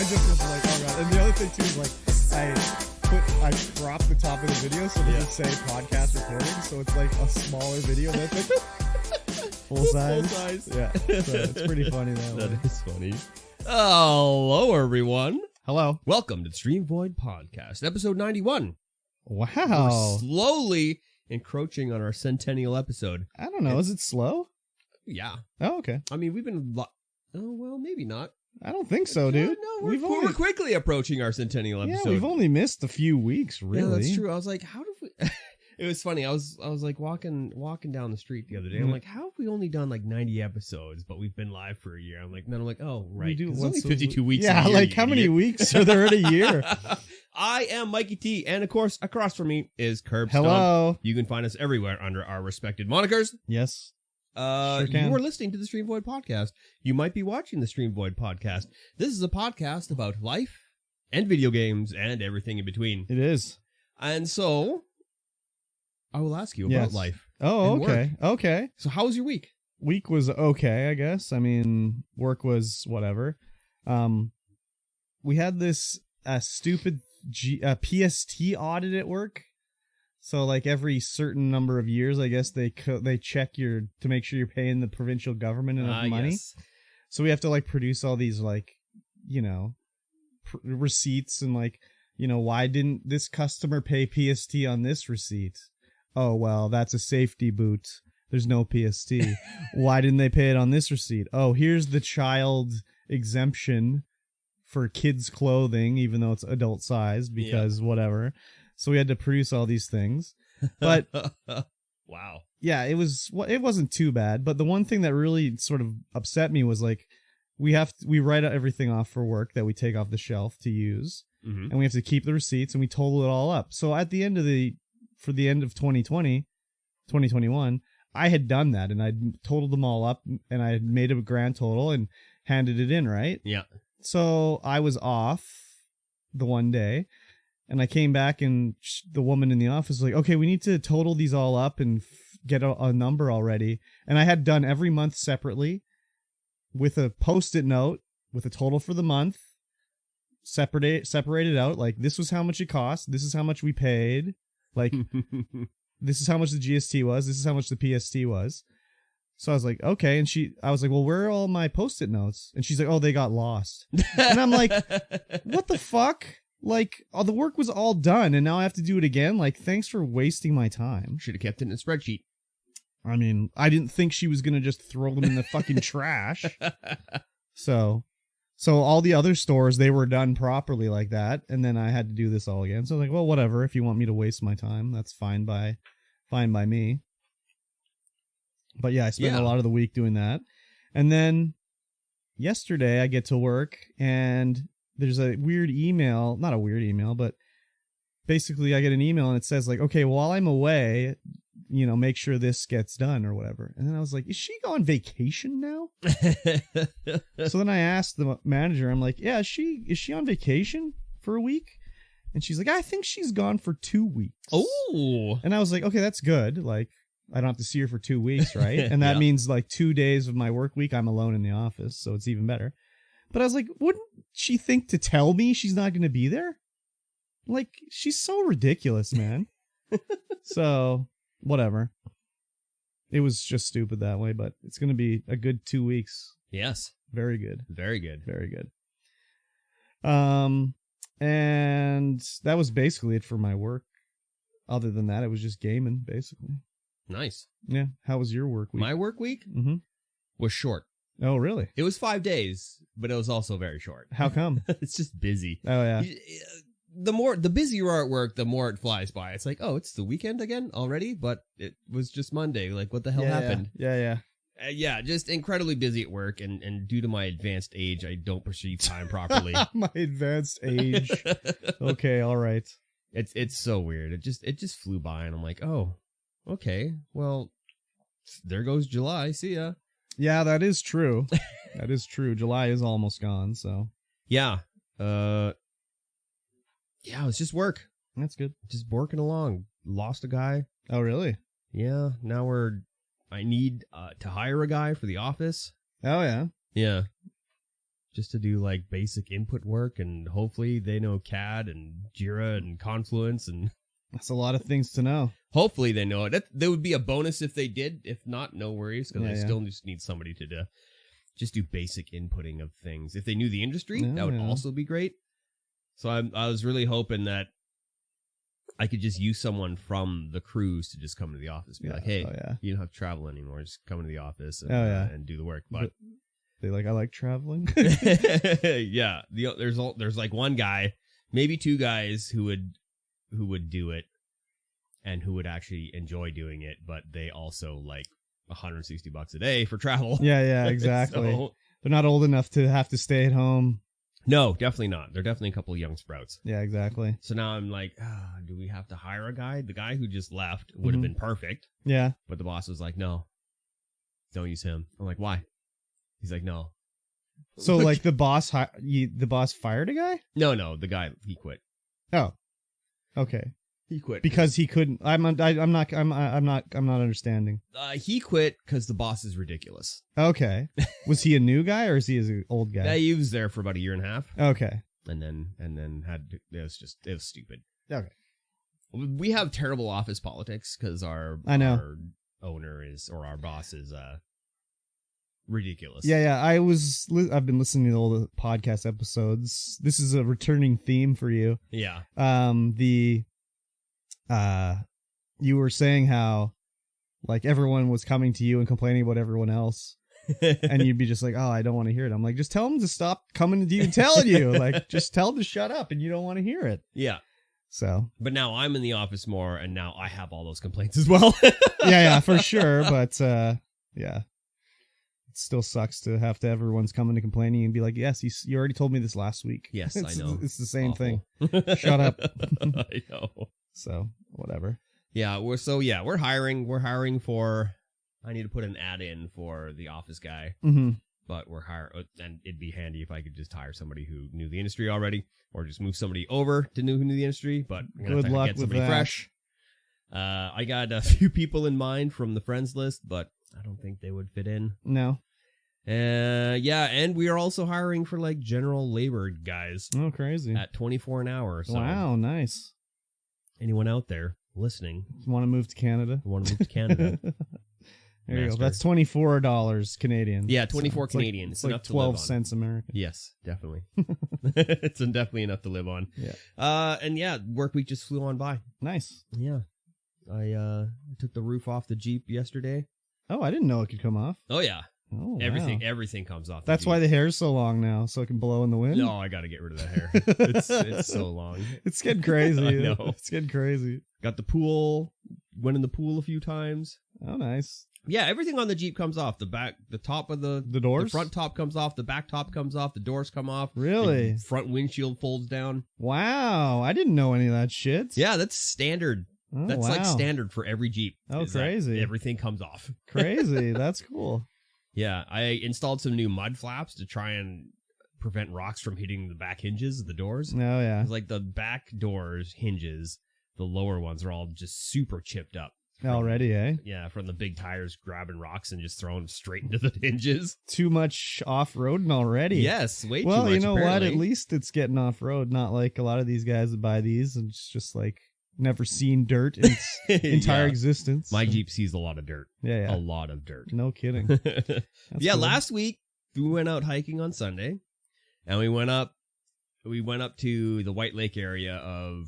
just was like, oh god. And the other thing too is like, I cropped the top of the video so it doesn't say podcast recording, so it's like a smaller video that's like full size. Yeah, so it's pretty funny that way. That is funny. Hello, everyone. Hello. Welcome to the StreamVoid Podcast, episode 91. Wow. We're slowly encroaching on our centennial episode. I don't know. Is it slow? Yeah. Oh, okay. I mean, we've been... oh, well, maybe not. I don't think so, dude. No, we're quickly approaching our centennial episode. Yeah, we've only missed a few weeks, really. Yeah, that's true. I was like, how did we... It was funny. I was like walking down the street the other day. I'm like, how have we only done like 90 episodes, but we've been live for a year? I'm like, oh, right. We do it's only 52 weeks. Yeah, a year, like how many weeks are there in a year? I am Mikey T, and of course, across from me is KurbStomped. Hello. You can find us everywhere under our respected monikers. Yes. Sure can. You are listening to the StreamVoid Podcast. You might be watching the StreamVoid Podcast. This is a podcast about life and video games and everything in between. It is. And so, I will ask you about life. Oh, and okay. Work. Okay. So how was your week? Week was okay, I guess. I mean, work was whatever. We had this stupid PST audit at work. So, like, every certain number of years, I guess, they check to make sure you're paying the provincial government enough money. Yes. So we have to, like, produce all these, like, you know, receipts and, like, you know, why didn't this customer pay PST on this receipt? Oh, well, that's a safety boot. There's no PST. Why didn't they pay it on this receipt? Oh, here's the child exemption for kids' clothing, even though it's adult sized, because whatever. So we had to produce all these things. But wow. Yeah, it wasn't too bad. But the one thing that really sort of upset me was, like, we write everything off for work that we take off the shelf to use. Mm-hmm. And we have to keep the receipts, and we total it all up. So at the end of for the end of 2021, I had done that, and I'd totaled them all up, and I had made a grand total and handed it in, right? Yeah. So I was off the one day, and I came back, and the woman in the office was like, okay, we need to total these all up and get a number already. And I had done every month separately with a Post-it note with a total for the month, separated out, like, this was how much it cost, this is how much we paid, like, this is how much the GST was, this is how much the PST was. So I was like, okay. And I was like, well, where are all my Post-it notes? And she's like, oh, they got lost. And I'm like, what the fuck? Like, the work was all done, and now I have to do it again? Like, thanks for wasting my time. Should have kept it in a spreadsheet. I mean, I didn't think she was going to just throw them in the fucking trash. So all the other stores, they were done properly like that, and then I had to do this all again. So I was like, well, whatever. If you want me to waste my time, that's fine by me. But yeah, I spent a lot of the week doing that. And then yesterday I get to work, and there's a weird email, not a weird email, but basically I get an email and it says, like, okay, while I'm away, you know, make sure this gets done or whatever. And then I was like, is she on vacation now? So then I asked the manager, I'm like, yeah, is she on vacation for a week? And she's like, I think she's gone for 2 weeks. Oh. And I was like, okay, that's good. Like, I don't have to see her for 2 weeks, right? And that means, like, 2 days of my work week, I'm alone in the office, so it's even better. But I was like, wouldn't she think to tell me she's not going to be there? Like, she's so ridiculous, man. So, whatever. It was just stupid that way, but it's going to be a good 2 weeks. Yes. Very good. Very good. Very good. And that was basically it for my work. Other than that, it was just gaming, basically. Nice. Yeah. How was your work week? My work week was short. Oh, really? It was 5 days, but it was also very short. How come? It's just busy. Oh, yeah. The busier you are at work, the more it flies by. It's like, oh, it's the weekend again already? But it was just Monday. Like, what the hell happened? Yeah. Yeah, just incredibly busy at work, and due to my advanced age, I don't perceive time properly. My advanced age. Okay, all right. It's so weird. It just flew by, and I'm like, oh, okay, well, there goes July. See ya. Yeah, that is true. That is true. July is almost gone, so. Yeah. Yeah, it's just work. That's good. Just working along. Lost a guy. Oh, really? Yeah. Now I need to hire a guy for the office. Oh, yeah. Yeah. just to do like basic input work, and hopefully they know CAD and Jira and Confluence, and that's a lot of things to know. Hopefully they know it. That would be a bonus if they did. If not, no worries, because I still just need somebody to just do basic inputting of things. If they knew the industry, that would also be great. So I was really hoping that I could just use someone from the crews to just come to the office, be like, "Hey, you don't have to travel anymore. Just come to the office and do the work." But they I like traveling. Yeah, there's like one guy, maybe two guys who would do it and who would actually enjoy doing it, but they also like $160 a day for travel. Yeah, exactly. So, they're not old enough to have to stay at home. No, definitely not. They're definitely a couple of young sprouts. Yeah, exactly. So now I'm like, do we have to hire a guy? The guy who just left would have been perfect. Yeah. But the boss was like, no, don't use him. I'm like, why? He's like, no. So like the boss fired a guy? No, the guy, he quit. Oh, okay. He quit because he couldn't. I'm not understanding. He quit because the boss is ridiculous. Okay. Was he a new guy or is he an old guy? Yeah, he was there for about a year and a half. Okay. And then it was stupid. Okay. We have terrible office politics because our owner our boss is ridiculous. Yeah. I've been listening to all the podcast episodes. This is a returning theme for you. Yeah. You were saying how like everyone was coming to you and complaining about everyone else. And you'd be just like, oh, I don't want to hear it. I'm like, just tell them to stop coming to you and telling you. Like, just tell them to shut up and you don't want to hear it. Yeah. So. But now I'm in the office more and now I have all those complaints as well. yeah, for sure. But yeah. It still sucks to have everyone's coming to complaining and be like, yes, you already told me this last week. Yes, I know. It's the same thing. Shut up. I know. So, whatever. Yeah, we're hiring. We're hiring for, I need to put an ad in for the office guy. Mm-hmm. But we're hiring, and it'd be handy if I could just hire somebody who knew the industry already, or just move somebody over to who knew the industry. But good luck get with somebody that. Fresh. I got a few people in mind from the friends list, but I don't think they would fit in. No. Yeah, and we are also hiring for like general labor guys. Oh, crazy. At $24 an hour. So wow, nice. Anyone out there listening? Want to move to Canada? There you go. That's $24 Canadian. Yeah, 24 Canadian. It's like 12 cents American. Yes, definitely. It's definitely enough to live on. Yeah. And yeah, work week just flew on by. Nice. Yeah. I took the roof off the Jeep yesterday. Oh, I didn't know it could come off. Oh yeah. Oh, everything comes off. That's why the hair's so long now, so it can blow in the wind. No, I got to get rid of that hair. It's so long. It's getting crazy. I know. It's getting crazy. Got the pool. Went in the pool a few times. Oh, nice. Yeah, everything on the Jeep comes off. The back, the top of the doors, the front top comes off. The back top comes off. The doors come off. Really? The front windshield folds down. Wow, I didn't know any of that shit. Yeah, that's standard. Oh, that's like standard for every Jeep. Oh, crazy! Everything comes off. Crazy. That's cool. Yeah, I installed some new mud flaps to try and prevent rocks from hitting the back hinges of the doors. Oh, yeah. It's like the back doors hinges, the lower ones are all just super chipped up. Already, eh? Yeah, from the big tires grabbing rocks and just throwing them straight into the hinges. Too much off-roading already. Yes, way too much. Well, you know apparently. what? At least it's getting off-road, not like a lot of these guys that buy these and it's just like never seen dirt in its entire existence. My Jeep sees a lot of dirt. Yeah. A lot of dirt. No kidding. Yeah, cool. Last week we went out hiking on Sunday, and we went up to the White Lake area of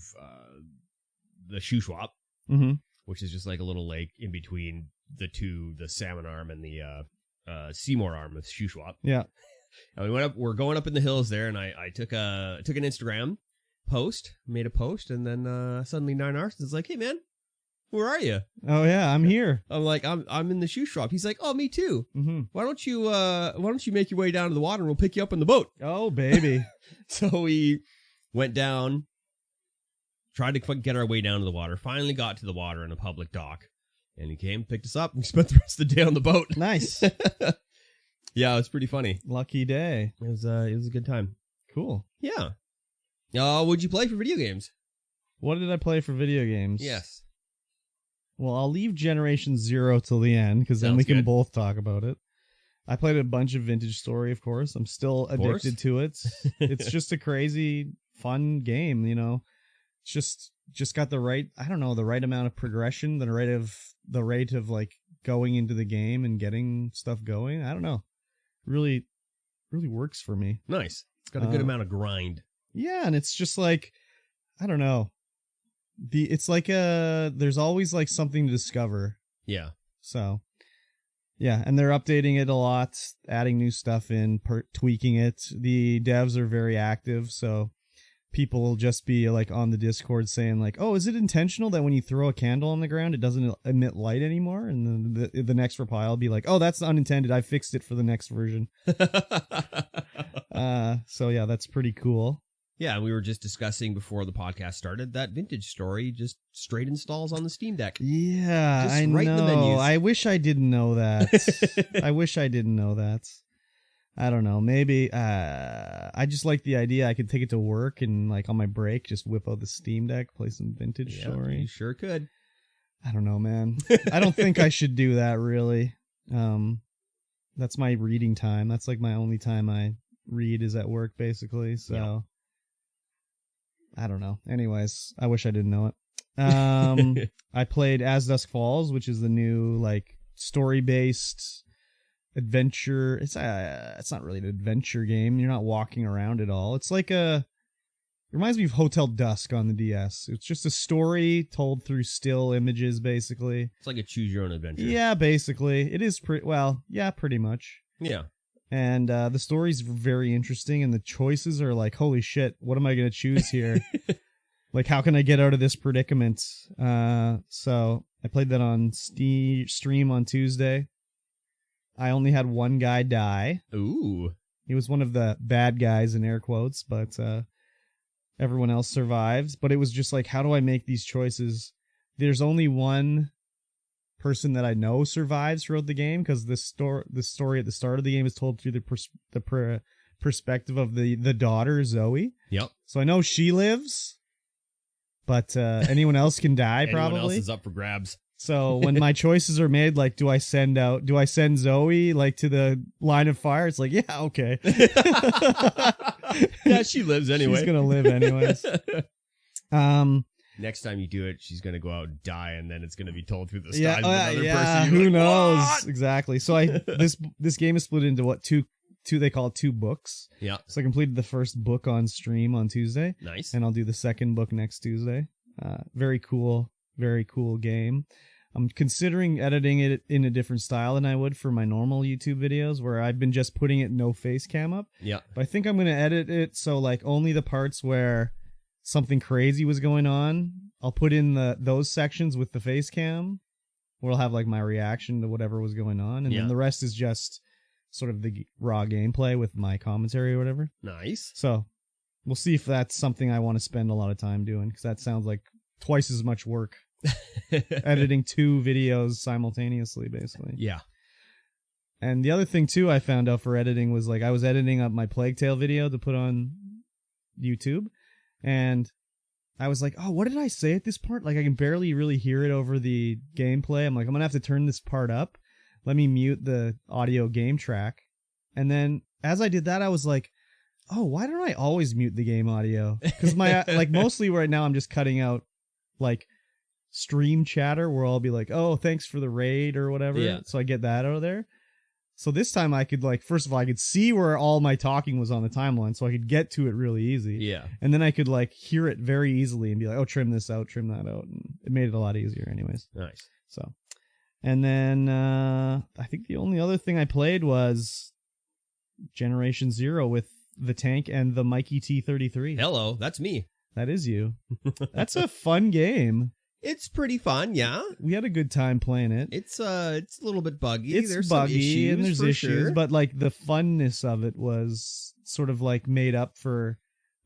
the Shuswap, which is just like a little lake in between the Salmon Arm and the Seymour Arm of Shuswap. Yeah. And we're going up in the hills there, and I took an Instagram post, made a post, and then suddenly 9 Arsons is like, hey man, where are you? Oh yeah, I'm here. I'm like, I'm in the shoe shop. He's like, oh, me too. Why don't you make your way down to the water and we'll pick you up on the boat? Oh baby. So we went down, tried to get our way down to the water, finally got to the water in a public dock, and he came, picked us up, and we spent the rest of the day on the boat. Nice. Yeah, it was pretty funny. Lucky day. It was a good time. Cool. Yeah. What'd you play for video games? What did I play for video games? Yes. Well, I'll leave Generation 0 till the end, because then we can both talk about it. I played a bunch of Vintage Story, of course. I'm still addicted to it. It's just a crazy, fun game, you know. It's just got the right, I don't know, the right amount of progression, the rate of like going into the game and getting stuff going. I don't know. Really works for me. Nice. It's got a good amount of grind. Yeah, and it's just like, I don't know. It's like there's always like something to discover. Yeah. So, yeah, and they're updating it a lot, adding new stuff in, tweaking it. The devs are very active, so people will just be like on the Discord saying like, "Oh, is it intentional that when you throw a candle on the ground, it doesn't emit light anymore?" And then the next reply will be like, "Oh, that's unintended. I fixed it for the next version." So yeah, that's pretty cool. Yeah, we were just discussing before the podcast started that Vintage Story just straight installs on the Steam Deck. Yeah, just I right know. in the menus. I wish I didn't know that. I wish I didn't know that. I don't know. Maybe I just like the idea I could take it to work and like on my break just whip out the Steam Deck, play some Vintage Story. You sure could. I don't know, man. I don't think I should do that really. That's my reading time. That's like my only time I read is at work basically. So I don't know. Anyways, I wish I didn't know it. I played As Dusk Falls, which is the new like story-based adventure. It's not really an adventure game. You're not walking around at all. It's like it reminds me of Hotel Dusk on the DS. It's just a story told through still images, basically. It's like a choose your own adventure. Yeah, basically. It is pretty much. Yeah. And the story's very interesting, and the choices are like, holy shit, what am I going to choose here? Like, how can I get out of this predicament? So I played that on stream on Tuesday. I only had one guy die. Ooh. He was one of the bad guys in air quotes, but everyone else survived. But it was just like, how do I make these choices? There's only one person that I know survives throughout the game because the story at the start of the game is told through the perspective of the daughter, Zoe. Yep. So I know she lives, but anyone else can die probably. Anyone else is up for grabs. So when my choices are made, like, do I send Zoe like to the line of fire? It's like, yeah, okay. Yeah, she lives anyway. She's gonna live anyways. Next time you do it, she's gonna go out and die, and then it's gonna be told through the skies of another person. Who like, knows? What? Exactly. So this game is split into what two they call it 2 books. Yeah. So I completed the first book on stream on Tuesday. Nice. And I'll do the second book next Tuesday. Very cool game. I'm considering editing it in a different style than I would for my normal YouTube videos, where I've been just putting it no face cam up. Yeah. But I think I'm going to edit it so like only the parts where something crazy was going on, I'll put in those sections with the face cam, where I'll have like my reaction to whatever was going on, and then the rest is just sort of the raw gameplay with my commentary or whatever. Nice. So we'll see if that's something I want to spend a lot of time doing, because that sounds like twice as much work. Editing 2 videos simultaneously, basically. Yeah. And the other thing too I found out for editing was like I was editing up my Plague Tale video to put on YouTube, and I was like, oh, what did I say at this part? Like I can barely really hear it over the gameplay. I'm like, I'm gonna have to turn this part up. Let me mute the audio game track. And then as I did that, I was like, oh, why don't I always mute the game audio? Because my like mostly right now I'm just cutting out like stream chatter where I'll be like, oh, thanks for the raid or whatever. Yeah. So I get that out of there. So this time I could like, first of all, I could see where all my talking was on the timeline, so I could get to it really easy. Yeah. And then I could like hear it very easily and be like, oh, trim this out, trim that out. And it made it a lot easier anyways. Nice. So, and then I think the only other thing I played was Generation Zero with the tank and the MikeyT33. Hello, that's me. That is you. That's a fun game. It's pretty fun, yeah. We had a good time playing it. It's a little bit buggy. It's there's buggy some issues, and there's for issues, sure. but like the funness of it was sort of like made up for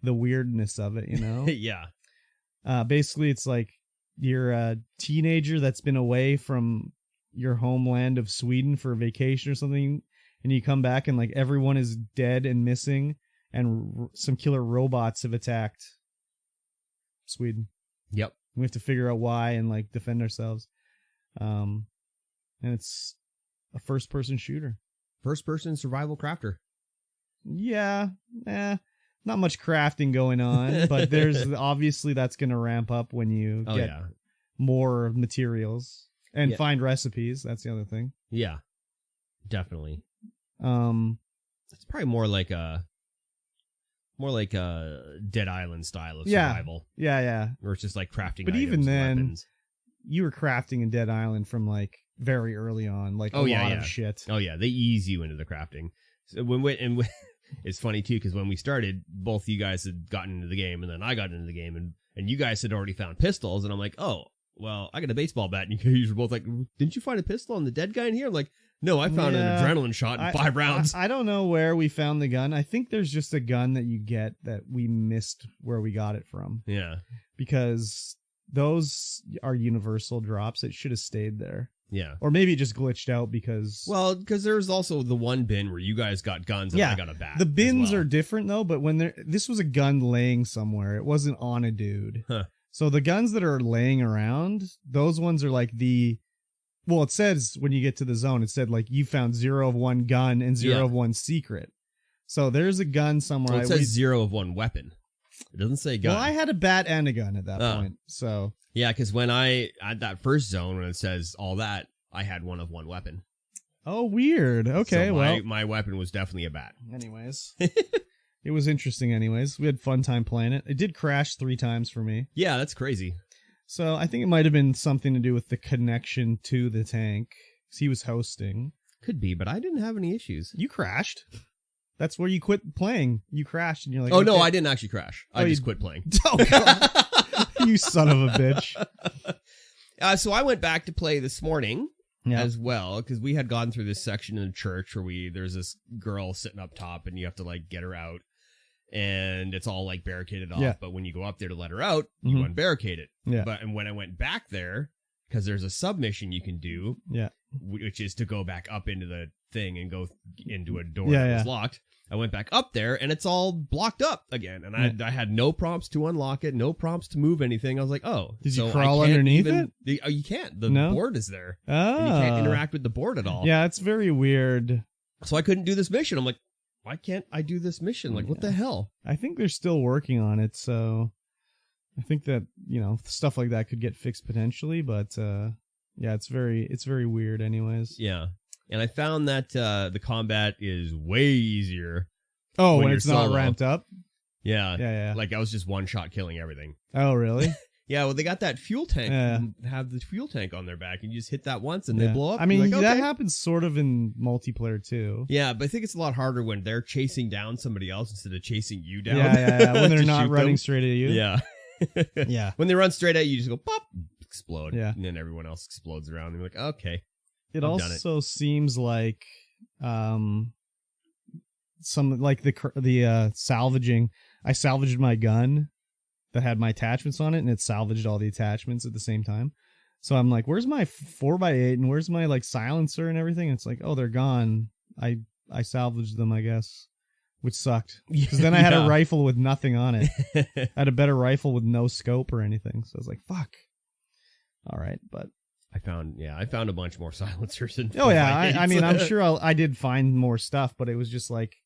the weirdness of it, you know? Yeah. Basically, it's like you're a teenager that's been away from your homeland of Sweden for vacation or something, and you come back and like everyone is dead and missing, and some killer robots have attacked Sweden. Yep. We have to figure out why and like defend ourselves. And it's a first-person shooter. first-person survival crafter. Yeah, not much crafting going on, but there's obviously that's going to ramp up when you get more materials and find recipes. That's the other thing. Yeah, definitely. It's probably more like a Dead Island style of survival. Yeah. Where it's just like crafting. But items, even then, weapons. You were crafting in Dead Island from like very early on, like a lot of shit. Oh yeah, they ease you into the crafting. So it's funny too because when we started, both you guys had gotten into the game, and then I got into the game, and you guys had already found pistols, and I'm like, oh, well, I got a baseball bat, and you were both like, didn't you find a pistol on the dead guy in here? I'm like, no, I found an adrenaline shot in 5 rounds. I don't know where we found the gun. I think there's just a gun that you get that we missed where we got it from. Yeah. Because those are universal drops. It should have stayed there. Yeah. Or maybe it just glitched out because... Well, because there's also the one bin where you guys got guns and I got a bat. The bins are different, though, but when this was a gun laying somewhere. It wasn't on a dude. Huh. So the guns that are laying around, those ones are like the... Well, it says when you get to the zone, it said like you found 0 of 1 gun and 0 of 1 secret. So there's a gun somewhere. Well, it says 0 of 1 weapon. It doesn't say gun. Well, I had a bat and a gun at that point. So yeah, because when I at that first zone when it says all that, I had 1 of 1 weapon. Oh, weird. Okay, so my weapon was definitely a bat. Anyways, it was interesting. Anyways, we had fun time playing it. It did crash 3 times for me. Yeah, that's crazy. So I think it might have been something to do with the connection to the tank. Because he was hosting. Could be, but I didn't have any issues. You crashed. That's where you quit playing. You crashed and you're like, oh, no, I didn't actually crash. I just quit playing. Oh, God. You son of a bitch. So I went back to play this morning as well, because we had gone through this section in the church where there's this girl sitting up top and you have to like get her out. And it's all like barricaded off, but when you go up there to let her out, you unbarricade it. Yeah. And when I went back there, because there's a submission you can do, which is to go back up into the thing and go into a door that was locked. I went back up there and it's all blocked up again. And I had no prompts to unlock it, no prompts to move anything. I was like, oh. Did you crawl underneath it? You can't. The board is there. Oh. And you can't interact with the board at all. Yeah, it's very weird. So I couldn't do this mission. I'm like, why can't I do this mission? Like, what the hell? I think they're still working on it, so I think that, stuff like that could get fixed potentially, but it's very weird anyways. Yeah. And I found that the combat is way easier. Oh, when it's not ramped up? Yeah. Like, I was just one-shot killing everything. Oh, really? Yeah, well, they got that fuel tank. Have the fuel tank on their back, and you just hit that once, and they blow up. I mean, that happens sort of in multiplayer, too. Yeah, but I think it's a lot harder when they're chasing down somebody else instead of chasing you down. Yeah. When they're not running straight at you. Yeah. Yeah. When they run straight at you, you just go, pop, explode. Yeah. And then everyone else explodes around, and you're like, okay. It also seems like some, like the salvaging. I salvaged my gun that had my attachments on it, and it salvaged all the attachments at the same time. So I'm like, where's my 4x8 and where's my like silencer and everything? And it's like, oh, they're gone. I salvaged them, I guess, which sucked because then I had a rifle with nothing on it. I had a better rifle with no scope or anything. So I was like, fuck. All right, but I found a bunch more silencers. I mean, I'm sure I did find more stuff, but it was just like,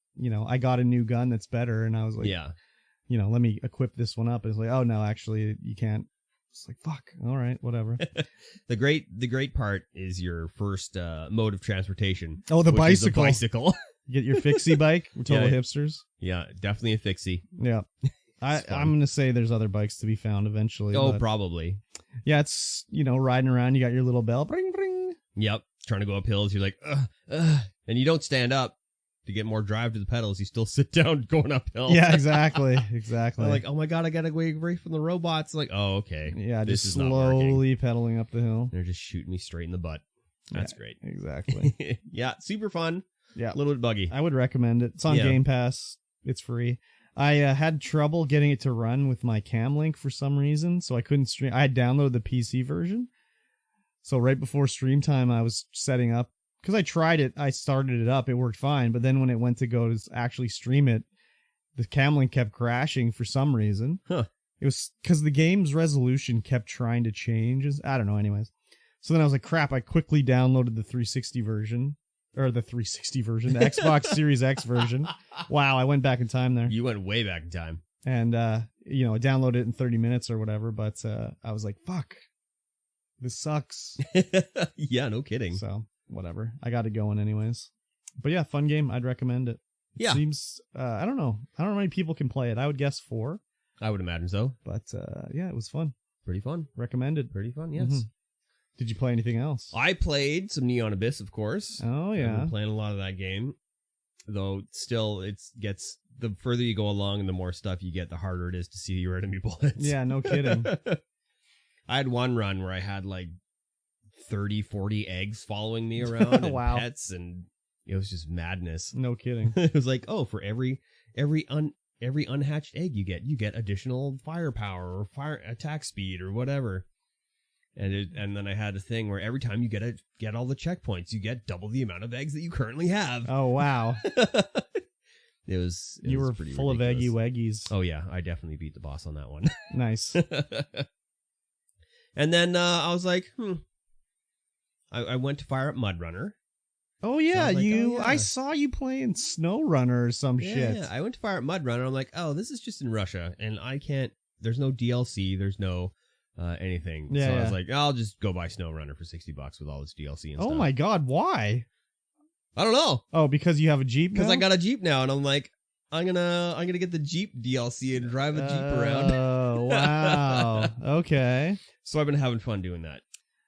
I got a new gun that's better, and I was like, let me equip this one up. And it's like, oh no, actually you can't. It's like, fuck. All right, whatever. The great part is your first mode of transportation. Oh, the bicycle. Bicycle. Get your fixie bike. We're total hipsters. Yeah, definitely a fixie. Yeah. I'm going to say there's other bikes to be found eventually. Oh, probably. Yeah, it's, riding around. You got your little bell. Bring, bring. Yep. Trying to go up hills. You're like, and you don't stand up to get more drive to the pedals. You still sit down going uphill. Yeah, exactly. Exactly. I'm like, oh my God, I got to go away from the robots. Like, oh, okay. Yeah, this just slowly pedaling up the hill. They're just shooting me straight in the butt. That's great. Exactly. Yeah, super fun. Yeah. A little bit buggy. I would recommend it. It's on Game Pass. It's free. I had trouble getting it to run with my Cam Link for some reason, so I couldn't stream. I had downloaded the PC version. So right before stream time, I was setting up, because I tried it, I started it up, it worked fine, but then when it went to go to actually stream it, the Cam Link kept crashing for some reason. Huh. It was because the game's resolution kept trying to change. I don't know, anyways. So then I was like, crap, I quickly downloaded the 360 version, or the 360 version, the Xbox Series X version. Wow, I went back in time there. You went way back in time. And, I downloaded it in 30 minutes or whatever, but I was like, fuck, this sucks. Yeah, no kidding. So, whatever. I got it going anyways. But yeah, fun game. I'd recommend it. Yeah. Seems, I don't know how many people can play it. I would guess 4. I would imagine so. But, yeah, it was fun. Pretty fun. Recommended. Pretty fun, yes. Mm-hmm. Did you play anything else? I played some Neon Abyss, of course. Oh, yeah. I've been playing a lot of that game. Though, still, the further you go along and the more stuff you get, the harder it is to see your enemy bullets. Yeah, no kidding. I had one run where I had like 30, 40 eggs following me around and wow. pets, and it was just madness. No kidding. It was like, oh, for every unhatched egg you get additional firepower or fire attack speed or whatever. And then I had a thing where every time you get all the checkpoints, you get double the amount of eggs that you currently have. Oh, wow. It was pretty full ridiculous. of eggy-weggies. Oh, yeah. I definitely beat the boss on that one. Nice. And then I was like, I went to fire up Mudrunner. Oh, yeah. Like, I saw you playing SnowRunner or some shit. Yeah, I went to fire up Mudrunner. I'm like, oh, this is just in Russia. And there's no DLC. There's no anything. Yeah, so I was like, I'll just go buy SnowRunner for $60 with all this DLC and stuff. Oh, my God. Why? I don't know. Oh, because you have a Jeep now? Because I got a Jeep now, and I'm like, I'm gonna get the Jeep DLC and drive the Jeep around. Oh, wow. Okay. So I've been having fun doing that.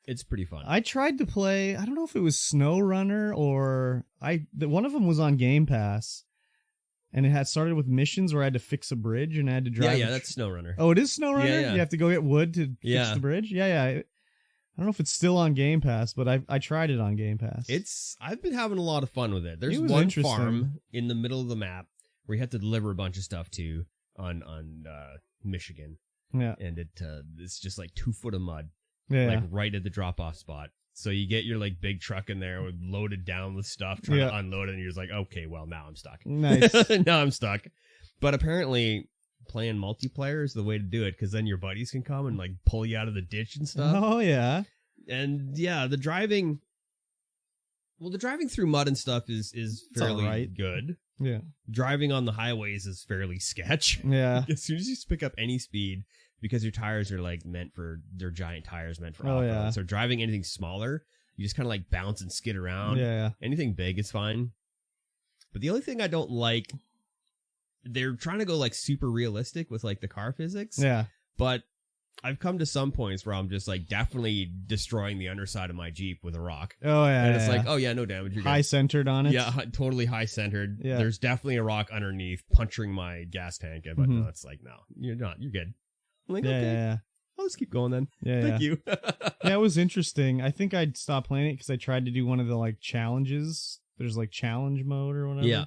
It's pretty fun. I tried to play, I don't know if it was SnowRunner or one of them was on Game Pass, and it had started with missions where I had to fix a bridge and I had to drive. Yeah, that's SnowRunner. Oh, it is SnowRunner? Yeah. You have to go get wood to fix the bridge? Yeah. I don't know if it's still on Game Pass, but I tried it on Game Pass. I've been having a lot of fun with it. There's one farm in the middle of the map where you have to deliver a bunch of stuff to on Michigan. Yeah. And it's just like 2 foot of mud. Yeah. Like right at the drop off spot. So you get your like big truck in there loaded down with stuff, trying to unload it, and you're just like, okay, well, now I'm stuck. Nice. Now I'm stuck. But apparently playing multiplayer is the way to do it, because then your buddies can come and like pull you out of the ditch and stuff. Oh, yeah. And yeah, the driving through mud and stuff is fairly good. Yeah. Driving on the highways is fairly sketch. Yeah. As soon as you pick up any speed, because your tires are like they're giant tires meant for off-road. Yeah. So driving anything smaller, you just kind of like bounce and skid around. Yeah. Anything big is fine. But the only thing I don't like, they're trying to go like super realistic with like the car physics. Yeah. But I've come to some points where I'm just like definitely destroying the underside of my Jeep with a rock. Oh, yeah. And it's like, oh, yeah, no damage. You're high centered on it. Yeah, totally high centered. Yeah. There's definitely a rock underneath puncturing my gas tank. But no, it's like, no, you're not. You're good. I'm like, okay. Yeah. I'll just keep going then. Yeah. Thank you. Yeah, it was interesting. I think I'd stopped playing it because I tried to do one of the like challenges. There's like challenge mode or whatever. Yeah.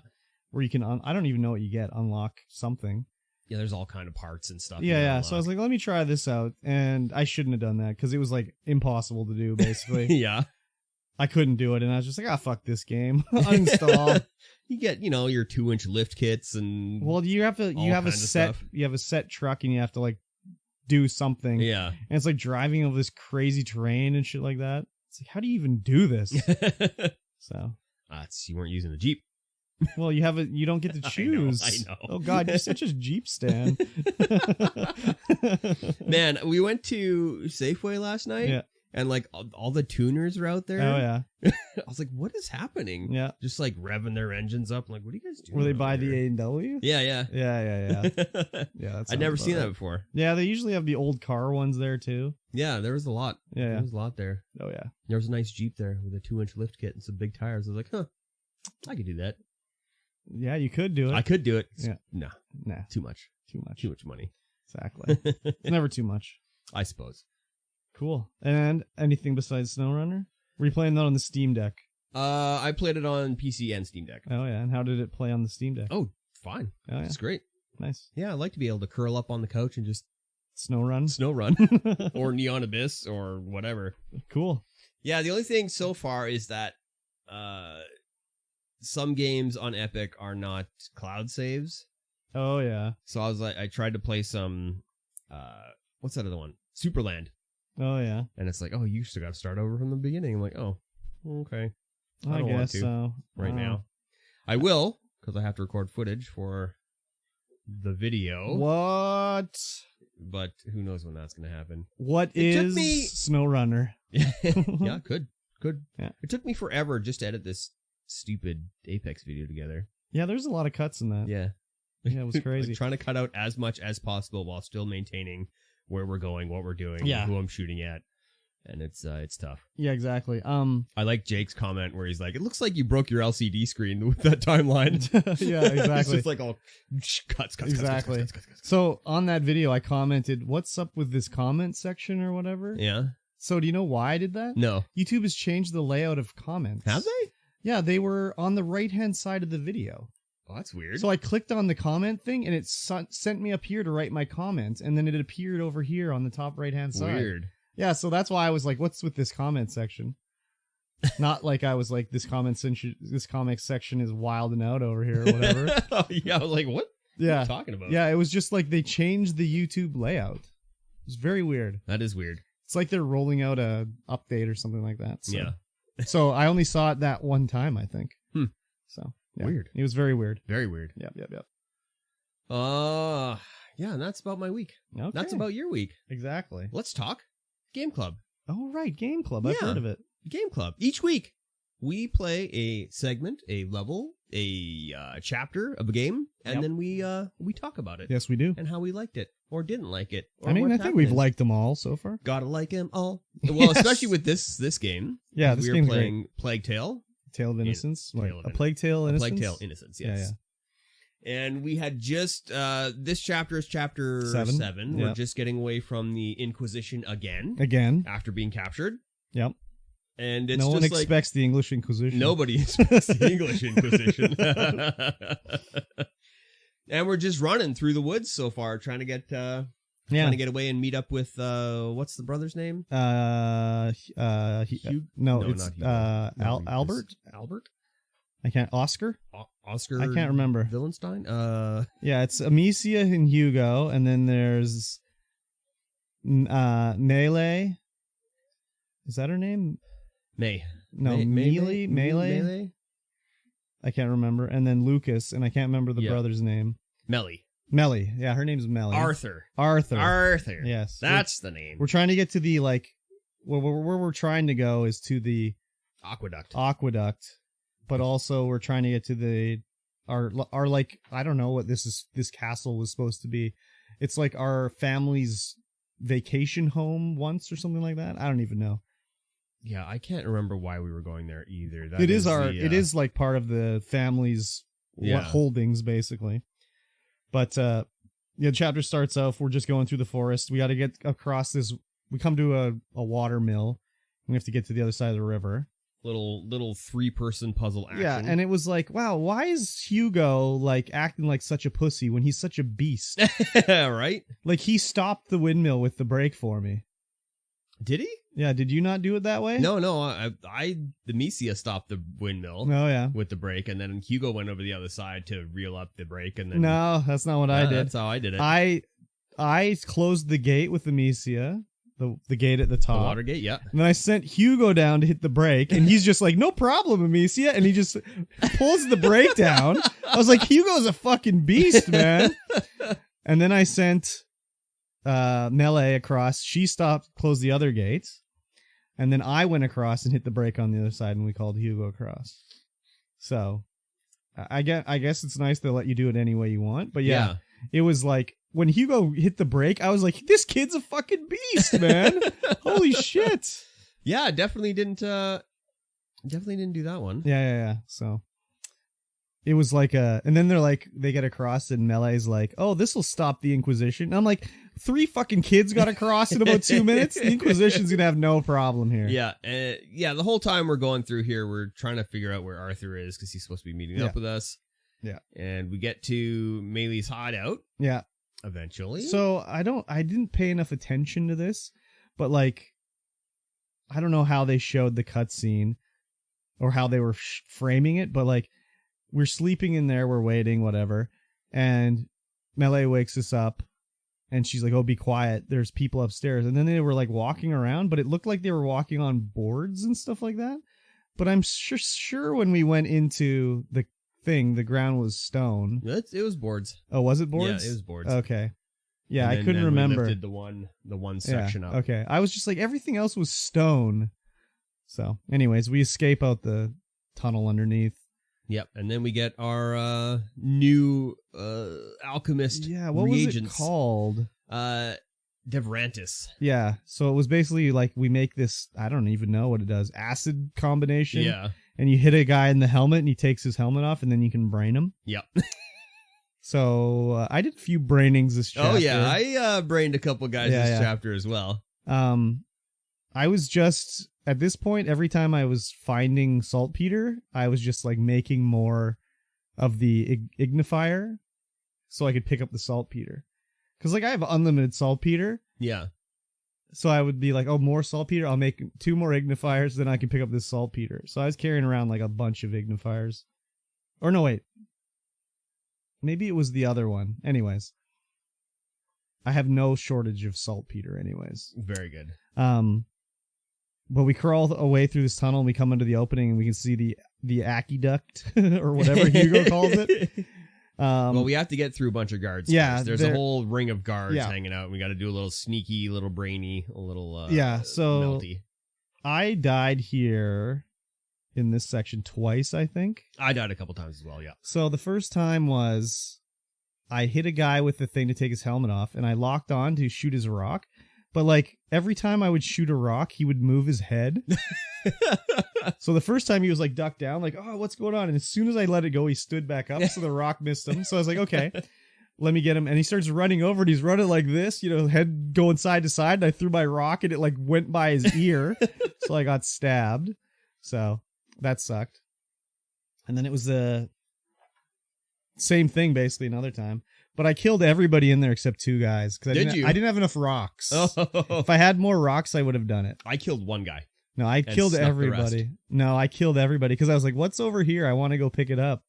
Where you can, I don't even know what you get, unlock something. Yeah, there's all kind of parts and stuff. Yeah. So I was like, let me try this out. And I shouldn't have done that because it was like impossible to do, basically. Yeah. I couldn't do it. And I was just like, fuck this game. Uninstall. You get, your 2-inch lift kits and. Well, you have a set truck and you have to like do something. Yeah. And it's like driving over this crazy terrain and shit like that. It's like, how do you even do this? So. You weren't using the Jeep. Well, you don't get to choose. I know. Oh God, you're such a Jeep stan. Man, we went to Safeway last night, and like all the tuners are out there. Oh yeah. I was like, what is happening? Yeah. Just like revving their engines up. I'm like, what are you guys doing? Were they by the A&W? Yeah. Yeah. Yeah, I'd never seen that before. Yeah, they usually have the old car ones there too. Yeah, there was a lot. Yeah. There was a lot there. Oh yeah. There was a nice Jeep there with a 2-inch lift kit and some big tires. I was like, I could do that. Yeah, you could do it. I could do it. Yeah. Nah. Too much. Too much money. Exactly. It's never too much. I suppose. Cool. And anything besides SnowRunner? Were you playing that on the Steam Deck? I played it on PC and Steam Deck. Oh yeah. And how did it play on the Steam Deck? Oh, fine. Oh, yeah. It's great. Nice. Yeah, I'd like to be able to curl up on the couch and just snow run or Neon Abyss or whatever. Cool. Yeah, the only thing so far is that some games on Epic are not cloud saves. Oh yeah. So I tried to play some what's that other one? Superland. Oh yeah. And it's like, oh, you still got to start over from the beginning. I'm like, oh, okay. I don't want to so. right now. I will, because I have to record footage for the video. What? But who knows when that's going to happen. What is SnowRunner? Yeah, could. Yeah. It took me forever just to edit this stupid Apex video together. Yeah, there's a lot of cuts in that. Yeah. Yeah, it was crazy. Like trying to cut out as much as possible while still maintaining where we're going, what we're doing, who I'm shooting at. And it's tough. Yeah, exactly. I like Jake's comment where he's like, "It looks like you broke your LCD screen with that timeline." Yeah, exactly. It's just like all cuts. Exactly. Cuts. So on that video, I commented, "What's up with this comment section or whatever?" Yeah. So do you know why I did that? No. YouTube has changed the layout of comments. Have they? Yeah, they were on the right-hand side of the video. Oh, that's weird. So I clicked on the comment thing, and it sent me up here to write my comment, and then it appeared over here on the top right-hand side. Weird. Yeah, so that's why I was like, what's with this comment section? Not like I was like, this comic section is wilding out over here or whatever. Yeah, I was like, what? Yeah. What are you talking about? Yeah, it was just like they changed the YouTube layout. It was very weird. That is weird. It's like they're rolling out a update or something like that. So. Yeah. So I only saw it that one time, I think. So yeah. Weird. It was very weird. Very weird. Yep. Yeah, and that's about my week. Okay. That's about your week. Exactly. Let's talk Game Club. Oh, right. Game Club. I've heard of it. Game Club. Each week, we play a segment, a level, a chapter of a game, and then we talk about it. Yes, we do. And how we liked it or didn't like it. Or I mean, I think we've liked them all so far. Gotta like them all. Well, especially with this game. Yeah, this game's playing great. Plague Tale. Tale of Innocence. A Plague Tale Innocence? A Plague Tale Innocence, yes. Yeah. And we had just, this chapter is chapter 7. We're just getting away from the Inquisition again. After being captured. Yep. And it's no one just expects the English Inquisition. Nobody expects the English Inquisition. And we're just running through the woods so far, trying to get away and meet up with what's the brother's name? It's Albert. Albert. I can't. Oscar. Oscar. I can't remember. Villenstein. Yeah, it's Amicia and Hugo, and then there's Melee. Is that her name? May. No, Melee. I can't remember. And then Lucas, and I can't remember the brother's name. Melly. Yeah, her name's Melly. Arthur. Yes. That's the name. We're trying to get to the, like, where we're trying to go is to the aqueduct. But also we're trying to get to our like, I don't know what this castle was supposed to be. It's like our family's vacation home once or something like that. I don't even know. Yeah, I can't remember why we were going there either. It is like part of the family's holdings, basically. But the chapter starts off, we're just going through the forest. We got to get across this. We come to a water mill. We have to get to the other side of the river. Little 3-person puzzle action. Yeah, and it was like, wow, why is Hugo like acting like such a pussy when he's such a beast? Right? Like, he stopped the windmill with the brake for me. Did he? Yeah, did you not do it that way? No, the Amicia stopped the windmill. Oh, yeah. With the brake, and then Hugo went over the other side to reel up the brake, and then... No, that's not what I did. That's how I did it. I closed the gate with Amicia, the gate at the top. The water gate, yeah. And then I sent Hugo down to hit the brake, and he's just like, no problem, Amicia, and he just pulls the brake down. I was like, Hugo's a fucking beast, man. And then I sent Melee across. She stopped, closed the other gate. And then I went across and hit the brake on the other side, and we called Hugo across. So, I guess it's nice to let you do it any way you want. But yeah, it was like, when Hugo hit the brake, I was like, this kid's a fucking beast, man. Holy shit. Yeah, definitely didn't do that one. Yeah. So, it was like and then they get across, and Melee's like, oh, this will stop the Inquisition. And I'm like, 3 fucking kids got across in about 2 minutes. The Inquisition's gonna have no problem here. Yeah, the whole time we're going through here, we're trying to figure out where Arthur is because he's supposed to be meeting up with us. Yeah, and we get to Melee's hideout. Yeah, eventually. So I didn't pay enough attention to this, but like, I don't know how they showed the cutscene or how they were framing it, but like, we're sleeping in there, we're waiting, whatever, and Melee wakes us up, and she's like, oh, be quiet, there's people upstairs. And then they were like walking around, but it looked like they were walking on boards and stuff like that. But I'm sure when we went into the thing, the ground was stone. It was boards. Oh, was it boards? Yeah, it was boards. Okay. Yeah, And I couldn't remember. We lifted the one section up. Okay. I was just like, everything else was stone. So, anyways, we escape out the tunnel underneath. Yep, and then we get our new alchemist reagents. Was it called? Devrantis. Yeah, so it was basically like we make this, I don't even know what it does, acid combination. Yeah. And you hit a guy in the helmet and he takes his helmet off and then you can brain him. Yep. So I did a few brainings this chapter. Oh yeah, I brained a couple guys this chapter as well. I was just, at this point, every time I was finding saltpeter, I was just like making more of the ignifier so I could pick up the saltpeter. Because like I have unlimited saltpeter. Yeah. So I would be like, oh, more saltpeter. I'll make 2 more ignifiers, then I can pick up this saltpeter. So I was carrying around like a bunch of ignifiers. Or no, wait. Maybe it was the other one. Anyways. I have no shortage of saltpeter anyways. Very good. But we crawl away through this tunnel and we come into the opening and we can see the aqueduct or whatever Hugo calls it. Well, we have to get through a bunch of guards. Yeah, first. There's a whole ring of guards hanging out. We got to do a little sneaky, little brainy, a little so melty. I died here in this section twice, I think. I died a couple times as well, yeah. So the first time was I hit a guy with the thing to take his helmet off, and I locked on to shoot his rock. But like every time I would shoot a rock, he would move his head. So the first time he was like ducked down, like, oh, what's going on? And as soon as I let it go, he stood back up. So the rock missed him. So I was like, okay, let me get him. And he starts running over and he's running like this, head going side to side. And I threw my rock and it like went by his ear. So I got stabbed. So that sucked. And then it was the same thing basically another time. But I killed everybody in there except 2 guys. I didn't have enough rocks. Oh. If I had more rocks, I would have done it. I killed 1 guy. No, I killed everybody. No, I killed everybody because I was like, what's over here? I want to go pick it up.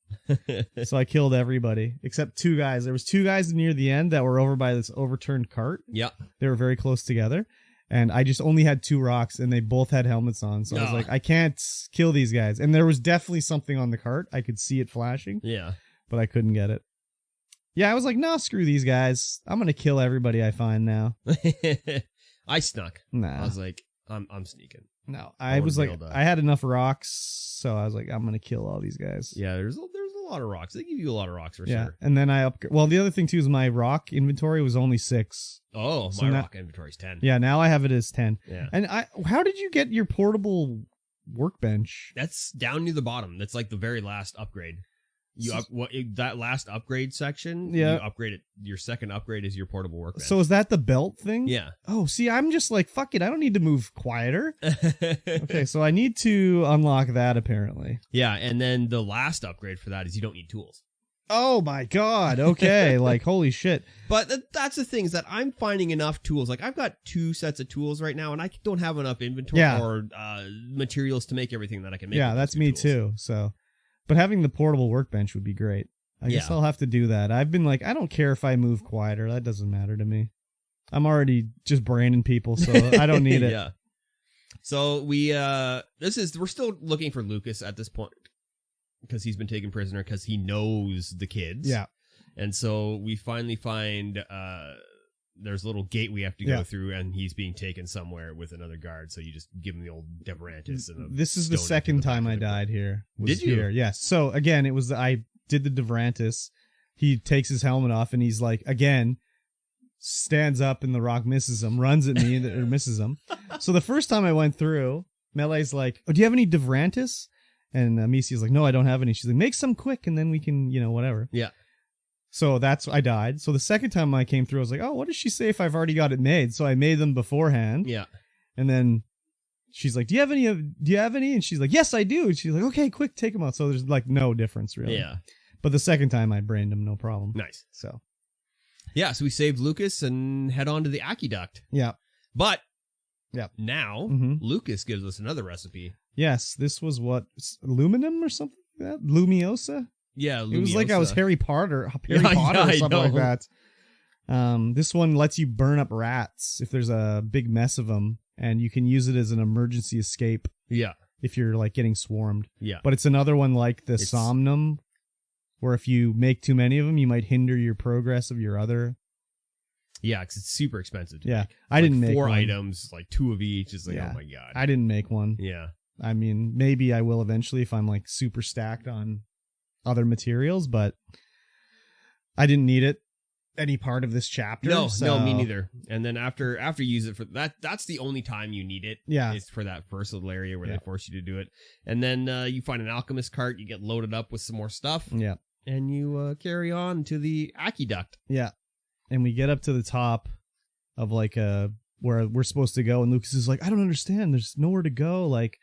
So I killed everybody except 2 guys. There was 2 guys near the end that were over by this overturned cart. Yeah. They were very close together. And I just only had 2 rocks and they both had helmets on. So I was like, I can't kill these guys. And there was definitely something on the cart. I could see it flashing. Yeah. But I couldn't get it. Yeah, I was like, no, screw these guys. I'm going to kill everybody I find now. I snuck. Nah. I was like, I'm sneaking. No, I was like, I had enough rocks, so I was like, I'm going to kill all these guys. Yeah, there's a lot of rocks. They give you a lot of rocks for sure. And then the other thing too is my rock inventory was only 6. Oh, so my rock inventory is 10. Yeah, now I have it as 10. Yeah. And how did you get your portable workbench? That's down near the bottom. That's like the very last upgrade. That last upgrade section, you upgrade it. Your second upgrade is your portable workbench. So is that the belt thing? Yeah. Oh, see, I'm just like, fuck it. I don't need to move quieter. Okay, so I need to unlock that apparently. Yeah, and then the last upgrade for that is you don't need tools. Oh my god. Okay, like holy shit. But that's the thing is that I'm finding enough tools. Like I've got 2 sets of tools right now, and I don't have enough inventory or materials to make everything that I can make. Yeah, that's me too. So. But having the portable workbench would be great. I guess I'll have to do that. I've been like, I don't care if I move quieter. That doesn't matter to me. I'm already just braining people, so I don't need it. Yeah. So we're still looking for Lucas at this point because he's been taken prisoner because he knows the kids. Yeah. And so we finally find there's a little gate we have to go through, and he's being taken somewhere with another guard. So you just give him the old Devrantis. This is the second time I died here. Did you? Here. Yes. So again, it was I did the Devrantis. He takes his helmet off, and he's like, again, stands up, and the rock misses him, runs at me, or misses him. So the first time I went through, Melee's like, "Oh, do you have any Devrantis?" And Misi's like, "No, I don't have any." She's like, "Make some quick, and then we can, whatever." Yeah. So I died. So the second time I came through, I was like, oh, what does she say if I've already got it made? So I made them beforehand. Yeah. And then she's like, do you have any? And she's like, yes, I do. And she's like, okay, quick, take them out. So there's like no difference really. Yeah. But the second time I brained them, no problem. Nice. So. Yeah. So we saved Lucas and head on to the aqueduct. Yeah. But. Yeah. Now Lucas gives us another recipe. Yes. This was aluminum or something like that? Lumiosa? Yeah, Lumiosa. It was like I was Harry Potter or something like that. This one lets you burn up rats if there's a big mess of them, and you can use it as an emergency escape. Yeah. if you're like getting swarmed. Yeah. But it's another one like the Somnum, where if you make too many of them, you might hinder your progress of your other. Yeah, because it's super expensive. Yeah, I didn't make 4 one. items, like 2 of each. It's like, oh my god. I didn't make one. Yeah. I mean, maybe I will eventually if I'm like super stacked on other materials, but I didn't need it any part of this chapter. No, me so. neither. And then after you use it for that's the only time you need it. Yeah. Is for that first little area where they force you to do it. And then you find an alchemist cart, you get loaded up with some more stuff. Yeah. And you carry on to the aqueduct. Yeah. And we get up to the top of like where we're supposed to go, and Lucas is like, I don't understand. There's nowhere to go. Like,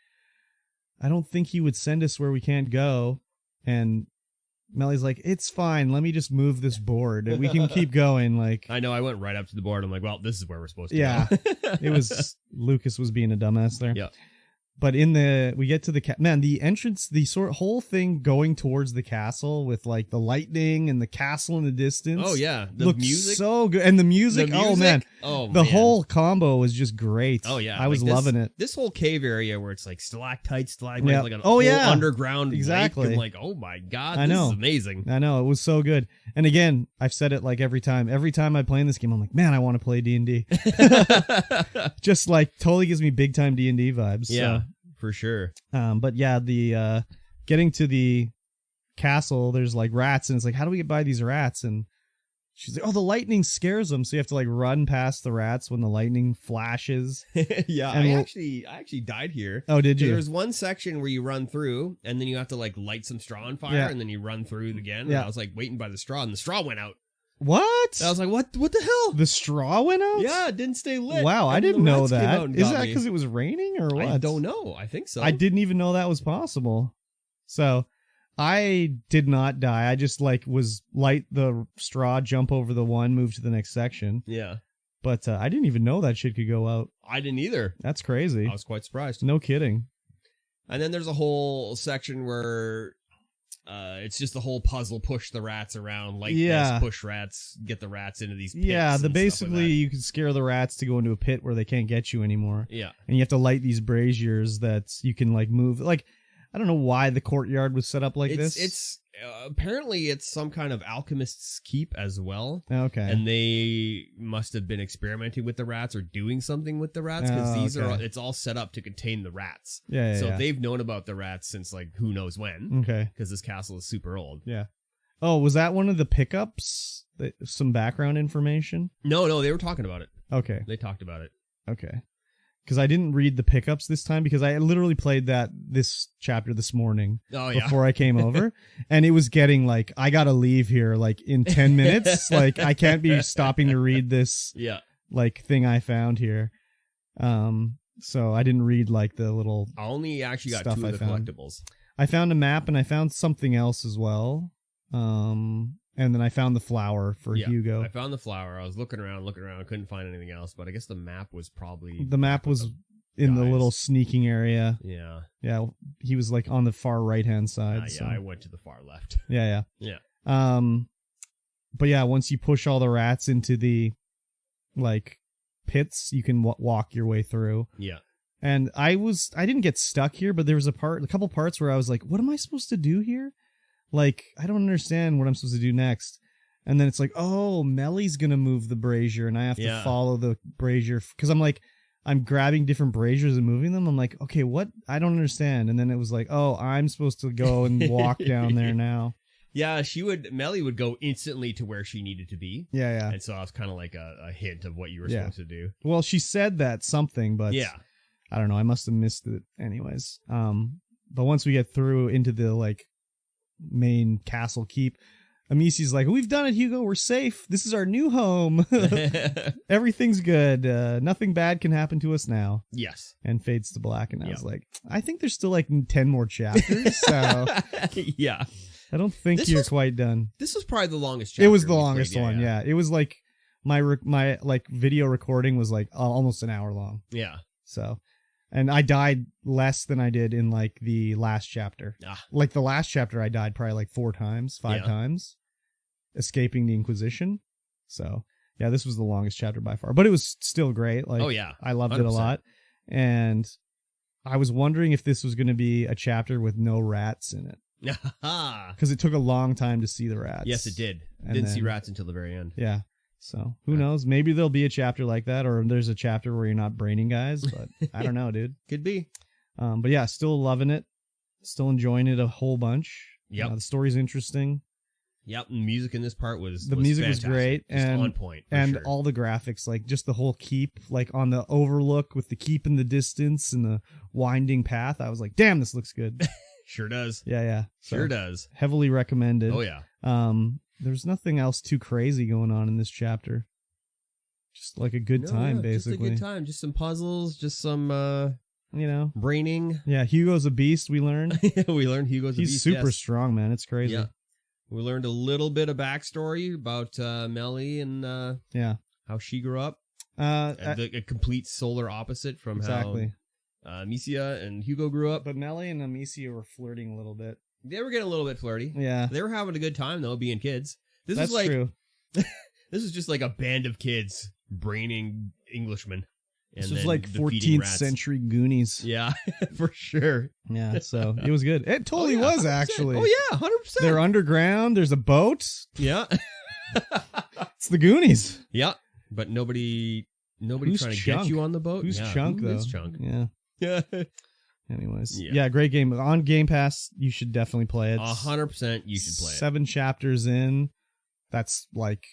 I don't think he would send us where we can't go. And Melly's like, it's fine. Let me just move this board. We can keep going. Like, I know. I went right up to the board. I'm like, well, this is where we're supposed to go. It was Lucas was being a dumbass there. Yeah. But we get to the the entrance, the whole thing going towards the castle with like the lightning and the castle in the distance. Oh yeah, the music so good, and the music. Oh man, the whole combo was just great. Oh yeah, I was loving it. This whole cave area where it's like stalactites, stalagmites, like an underground exactly. Lake. I'm like, oh my god, this is amazing. I know, it was so good. And again, I've said it like every time I play in this game, I'm like, man, I want to play D&D. Just like totally gives me big time D&D vibes. Yeah. So. For sure. But yeah, the getting to the castle, there's like rats, and it's like, how do we get by these rats? And she's like, oh, the lightning scares them, so you have to like run past the rats when the lightning flashes. Yeah, and I actually died here. Oh, did you? There's one section where you run through, and then you have to like light some straw on fire, and then you run through it again. Yeah. And I was like waiting by the straw, and the straw went out. What? I was like, what the hell? The straw went out? Yeah, it didn't stay lit. Wow, I didn't know that. Is that because it was raining or what? I don't know. I think so. I didn't even know that was possible. So I did not die. I just like was light the straw, jump over the one, move to the next section. Yeah. But I didn't even know that shit could go out. I didn't either. That's crazy. I was quite surprised. No kidding. And then there's a whole section where it's just the whole puzzle, push the rats around, like this, push rats, get the rats into these pits. Yeah, basically like you can scare the rats to go into a pit where they can't get you anymore. Yeah. And you have to light these braziers that you can like move. Like, I don't know why the courtyard was set up like this. It's apparently it's some kind of alchemist's keep as well. Okay. And they must have been experimenting with the rats or doing something with the rats because it's all set up to contain the rats. Yeah. So they've known about the rats since like who knows when. Okay. Because this castle is super old. Yeah. Oh, was that one of the pickups? Some background information? No, they were talking about it. Okay. They talked about it. Okay. Because I didn't read the pickups this time because I literally played this chapter this morning before I came over. And it was getting like, I got to leave here like in 10 minutes. Like I can't be stopping to read this like thing I found here. So I didn't read like the little I only actually got 2 of the collectibles. I found a map and I found something else as well. And then I found the flower for Hugo. I found the flower. I was looking around. I couldn't find anything else, but I guess the map was probably... The map was in the little sneaking area. Yeah. Yeah, he was like on the far right-hand side. Yeah, I went to the far left. Yeah. Yeah. But yeah, once you push all the rats into the, like, pits, you can walk your way through. Yeah. And I didn't get stuck here, but there was a couple parts where I was like, what am I supposed to do here? Like, I don't understand what I'm supposed to do next. And then it's like, oh, Melly's going to move the brazier, and I have to follow the brazier. Because I'm grabbing different braziers and moving them. I'm like, okay, what? I don't understand. And then it was like, oh, I'm supposed to go and walk down there now. Yeah, Melly would go instantly to where she needed to be. Yeah. And so I was kind of like a hint of what you were supposed to do. Well, she said that something, but I don't know. I must have missed it anyways. But once we get through into the, like, main castle keep, Amici's like, we've done it, Hugo, we're safe, this is our new home. Everything's good, nothing bad can happen to us now. Yes. And fades to black, and I was like, I think there's still like 10 more chapters, so yeah, I don't think you're quite done. This was probably the longest chapter. It was the longest one. Yeah, it was like my like video recording was like almost an hour long. Yeah. So, and I died less than I did in like the last chapter. Like the last chapter, I died probably like 5 times, escaping the Inquisition. So yeah, this was the longest chapter by far, but it was still great. Like, oh yeah, I loved 100%. it a lot. And I was wondering if this was going to be a chapter with no rats in it. Because it took a long time to see the rats. Yes, it did. Didn't see rats until the very end. Yeah. So who knows? Maybe there'll be a chapter like that, or there's a chapter where you're not braining guys, but I don't know, dude. Could be. But yeah, still loving it. Still enjoying it a whole bunch. Yep. The story's interesting. Yep. The music in this part was music fantastic. Was great. Just and on point. And sure. all the graphics, like just the whole keep, like on the overlook with the keep in the distance and the winding path. I was like, damn, this looks good. Sure does. Yeah. So sure does. Heavily recommended. Oh, yeah. There's nothing else too crazy going on in this chapter. Just like a good time, basically. Just a good time. Just some puzzles, just some, braining. Yeah, Hugo's a beast, we learned. We learned Hugo's a beast. He's super strong, man. It's crazy. Yeah. We learned a little bit of backstory about Melly and how she grew up. A complete solar opposite from how Amicia and Hugo grew up. But Melly and Amicia were flirting a little bit. They were getting a little bit flirty. Yeah. They were having a good time, though, being kids. That's true. This is just like a band of kids braining Englishmen. This was like 14th century Goonies. Yeah, for sure. Yeah, so it was good. It totally was, 100%. actually. Oh, yeah, 100%. They're underground. There's a boat. Yeah. It's the Goonies. Yeah, but nobody Who's trying to Chunk? get you on the boat. Who's Chunk, though? Who's Chunk? Yeah. Yeah. Anyways. Yeah, great game. On Game Pass, you should definitely play it. 100% you should play it. 7 chapters in. That's like...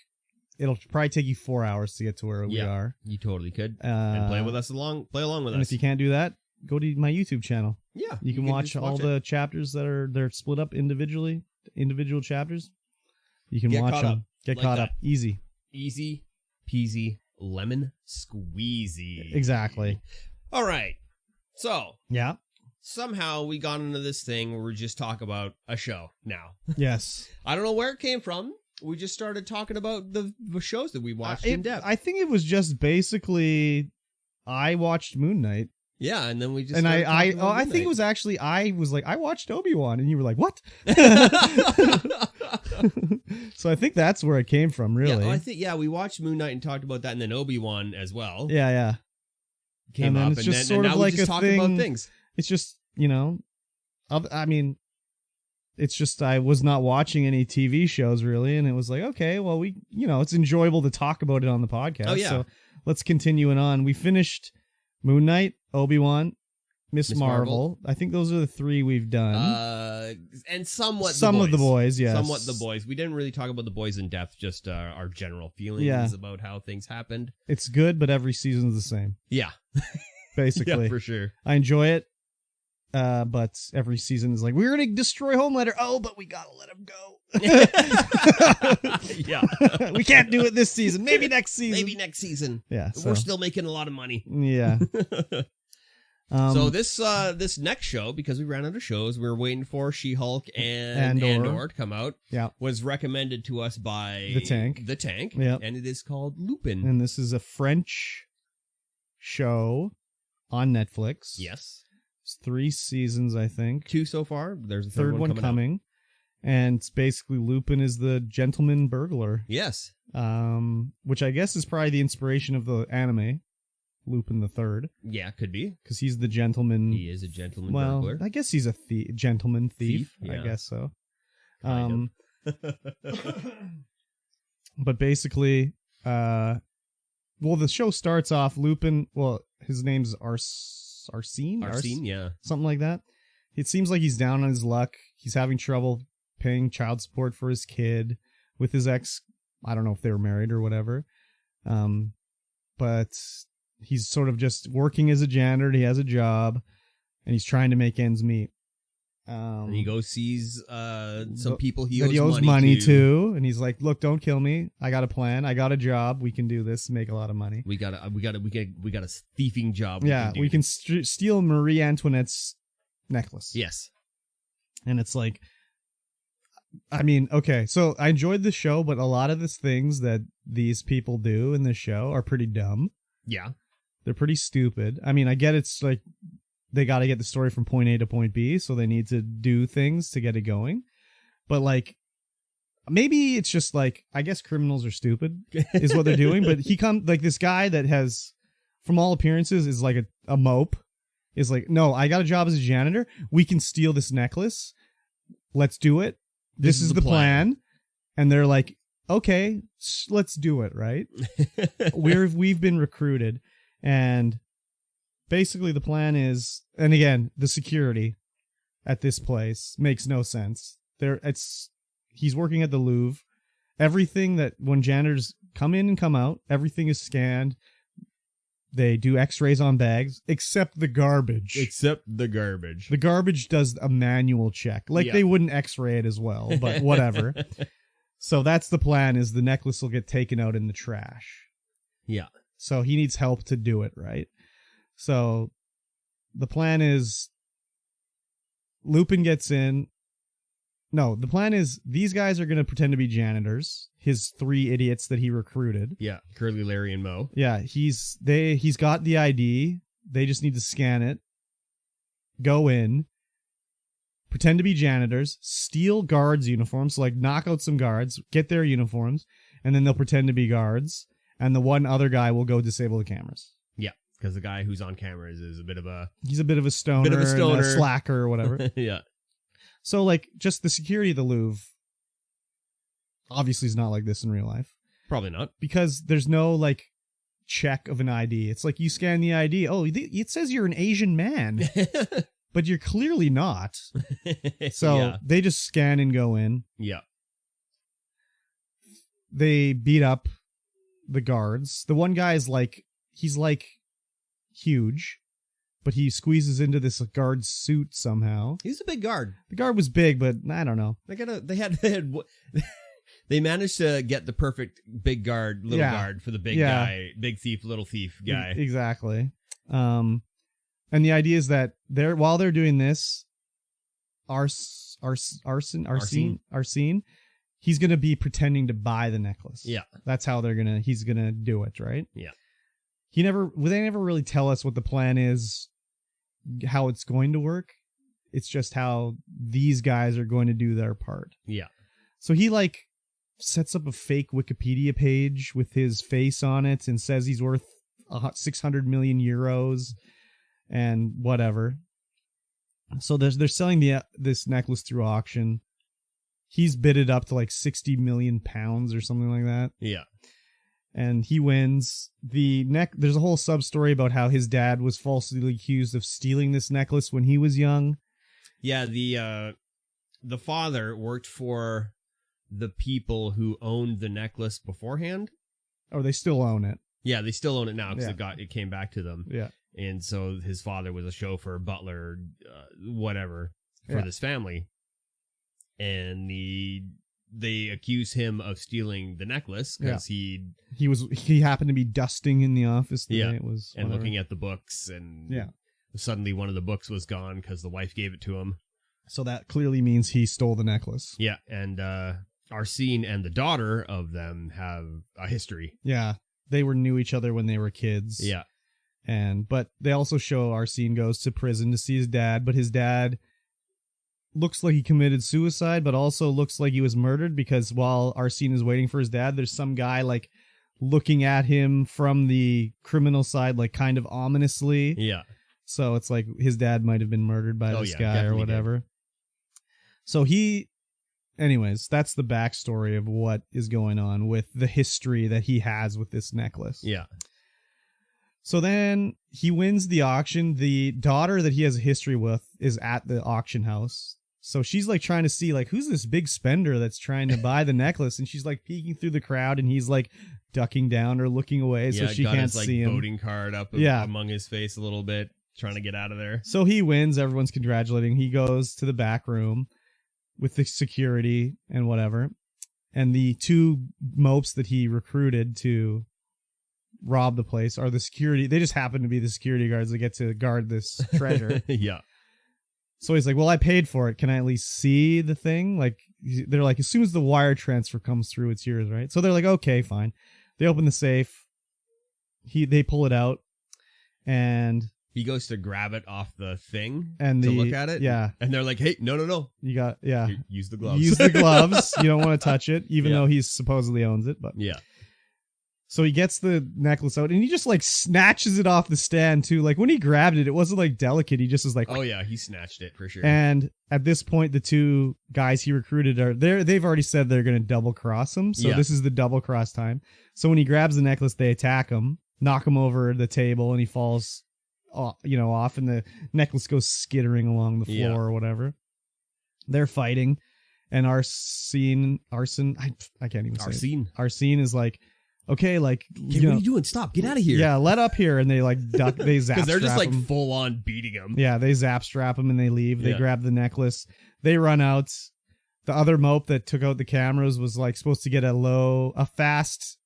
It'll probably take you 4 hours to get to where we are. You totally could. And play along with us. And if you can't do that, go to my YouTube channel. Yeah. You can watch all the chapters that they're split up individually, individual chapters. You can watch them. Get caught up. Easy. Easy peasy lemon squeezy. Exactly. All right. So. Yeah. Somehow we got into this thing where we just talk about a show now. Yes. I don't know where it came from. We just started talking about the shows that we watched in depth. I think it was just basically I watched Moon Knight. Yeah, and then we just I think it was actually I was like I watched Obi-Wan and you were like what? So I think that's where it came from, really. Yeah, I think we watched Moon Knight and talked about that, and then Obi-Wan as well. Yeah. Came up, it's just sort of like a thing. About things. It's just I mean. It's just I was not watching any TV shows really, and it was like, okay, well, we it's enjoyable to talk about it on the podcast. Oh, yeah. So let's continue it on. We finished Moon Knight, Obi-Wan, Miss Marvel. I think those are the 3 we've done. And somewhat some of the boys, yes. Somewhat the boys. We didn't really talk about the boys in depth, just our general feelings about how things happened. It's good, but every season's the same. Yeah. Basically. Yeah, for sure. I enjoy it. But every season is like, we're going to destroy Homelander. Oh, but we got to let him go. Yeah. We can't do it this season. Maybe next season. Yeah. So. We're still making a lot of money. Yeah. So this next show, because we ran out of shows, we were waiting for She-Hulk and Andor to come out. Yeah. Was recommended to us by The Tank. Yeah. And it is called Lupin. And this is a French show on Netflix. Yes. It's 3 seasons, I think. 2 so far. There's a third one coming. And it's basically Lupin is the gentleman burglar. Yes. Which I guess is probably the inspiration of the anime, Lupin the Third. Yeah, could be. Because he's the gentleman. He is a gentleman burglar. I guess he's a gentleman thief. Yeah. I guess so. Kind of. But basically, the show starts off Lupin. Well, his name's Arsene, yeah. Something like that. It seems like he's down on his luck. He's having trouble paying child support for his kid with his ex. I don't know if they were married or whatever. But he's sort of just working as a janitor. He has a job and he's trying to make ends meet. And he goes sees some people he owes money to, and he's like, "Look, don't kill me. I got a plan. I got a job. We can do this. Make a lot of money. We got a thieving job. We can steal Marie Antoinette's necklace. Yes, and it's like, I mean, okay. So I enjoyed the show, but a lot of the things that these people do in the show are pretty dumb. Yeah, they're pretty stupid. I mean, I get it's like. They got to get the story from point A to point B, so they need to do things to get it going. But, like, maybe it's just, like, I guess criminals are stupid is what they're doing. But this guy that has, from all appearances, is like a mope. is like, no, I got a job as a janitor. We can steal this necklace. Let's do it. This is the plan. And they're like, okay, let's do it, right? We've been recruited. And basically the plan is, and again, the security at this place makes no sense. He's working at the Louvre. Everything that when janitors come in and come out, everything is scanned. They do x-rays on bags, except the garbage. The garbage does a manual check. Like they wouldn't x-ray it as well, but whatever. So that's the plan, is the necklace will get taken out in the trash. Yeah. So he needs help to do it, right? So the plan is Lupin gets in. No, the plan is these guys are going to pretend to be janitors. His 3 idiots that he recruited. Yeah, Curly, Larry, and Moe. Yeah, he's got the ID. They just need to scan it. Go in. Pretend to be janitors. Steal guards' uniforms. So like knock out some guards. Get their uniforms. And then they'll pretend to be guards. And the one other guy will go disable the cameras. Yeah, because the guy who's on cameras is a bit of a... He's a bit of a stoner. And a slacker or whatever. Yeah. So, like, just the security of the Louvre obviously is not like this in real life. Probably not. Because there's no, like, check of an ID. It's like you scan the ID. Oh, it says you're an Asian man. But you're clearly not. So they just scan and go in. Yeah. They beat up the guards. The one guy is like, he's like huge. But he squeezes into this guard's suit somehow. He's a big guard. The guard was big, but I don't know. They managed to get the perfect big guard, little guard for the big guy, big thief, little thief guy. Exactly. And the idea is that while they're doing this, Arsene, he's gonna be pretending to buy the necklace. Yeah, that's how he's gonna do it, right? Yeah. They never really tell us what the plan is, how it's going to work. It's just how these guys are going to do their part. Yeah. So he like sets up a fake Wikipedia page with his face on it and says he's worth 600 million euros and whatever. So they're selling this necklace through auction. He's bid it up to like 60 million pounds or something like that. Yeah. And he wins. There's a whole sub-story about how his dad was falsely accused of stealing this necklace when he was young. Yeah, the father worked for the people who owned the necklace beforehand. Oh, they still own it. Yeah, they still own it now because it came back to them. Yeah. And so his father was a chauffeur, butler, whatever, for this family. And they accuse him of stealing the necklace because he happened to be dusting in the office the day it was, and looking at the books, and suddenly one of the books was gone because the wife gave it to him. So that clearly means he stole the necklace. Yeah, and Arsene and the daughter of them have a history. Yeah, they knew each other when they were kids. Yeah, but they also show Arsene goes to prison to see his dad, but his dad looks like he committed suicide, but also looks like he was murdered, because while Arsene is waiting for his dad, there's some guy like looking at him from the criminal side, like kind of ominously. Yeah. So it's like his dad might have been murdered by this guy or whatever. Did. So anyways, that's the backstory of what is going on with the history that he has with this necklace. Yeah. So then he wins the auction. The daughter that he has a history with is at the auction house. So she's like trying to see like, who's this big spender that's trying to buy the necklace? And she's like peeking through the crowd, and he's like ducking down or looking away so she can't see him. Voting card up among his face a little bit, trying to get out of there. So he wins. Everyone's congratulating. He goes to the back room with the security and whatever. And the 2 mopes that he recruited to rob the place are the security. They just happen to be the security guards that get to guard this treasure. Yeah. So he's like, well, I paid for it. Can I at least see the thing? Like, they're like, as soon as the wire transfer comes through, it's yours, right? So they're like, okay, fine. They open the safe. They pull it out, and he goes to grab it off the thing and to look at it. Yeah. And they're like, hey, no. You got, Use the gloves. Use the gloves. You don't want to touch it, even though he supposedly owns it. But yeah. So he gets the necklace out and he just like snatches it off the stand too. Like when he grabbed it, it wasn't like delicate. He just was like, oh yeah, he snatched it for sure. And at this point, the two guys he recruited are there. They've already said they're going to double cross him. So this is the double cross time. So when he grabs the necklace, they attack him, knock him over the table, and he falls, off, and the necklace goes skittering along the floor or whatever. They're fighting, and Arsene, I can't even say it. Arsene is like, okay, like, hey, what are you doing? Stop! Get out of here! Yeah, let up here, and they like duck. They zap because they're just like him. full on beating him. Yeah, they zap strap him and they leave. They grab the necklace. They run out. The other mope that took out the cameras was like supposed to get a fast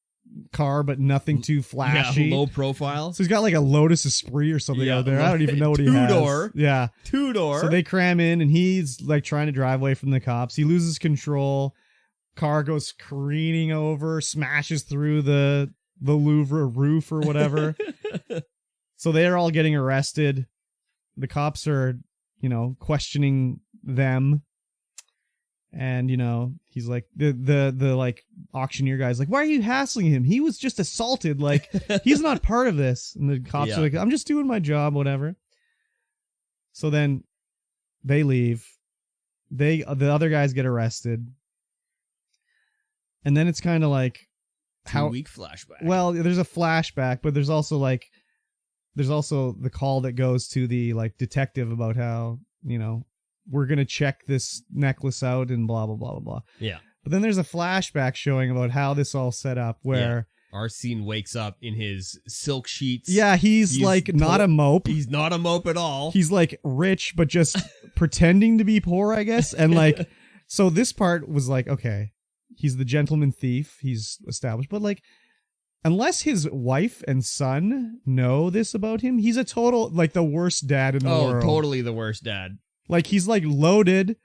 car, but nothing too flashy. Yeah, low profile. So he's got like a Lotus Esprit or something out there. I don't even know what he has. Two-door. Yeah. Two-door. So they cram in and he's like trying to drive away from the cops. He loses control. Car goes careening over, smashes through the Louvre roof or whatever. So they're all getting arrested. The cops are, questioning them. And, he's like, the like auctioneer guy's like, why are you hassling him? He was just assaulted. Like, he's not part of this. And the cops are like, I'm just doing my job, whatever. So then they leave. The other guys get arrested. And then it's kind of like 2-week flashback. Well, there's a flashback, but there's also the call that goes to the like detective about how, we're going to check this necklace out and blah, blah, blah, blah, blah. Yeah. But then there's a flashback showing about how this all set up where Arsene wakes up in his silk sheets. Yeah, he's like not a mope. He's not a mope at all. He's like rich, but just pretending to be poor, I guess. And like, so this part was like, okay, he's the gentleman thief. He's established, but like, unless his wife and son know this about him, he's a total, like the worst dad in the world. Oh, totally the worst dad. Like he's like loaded,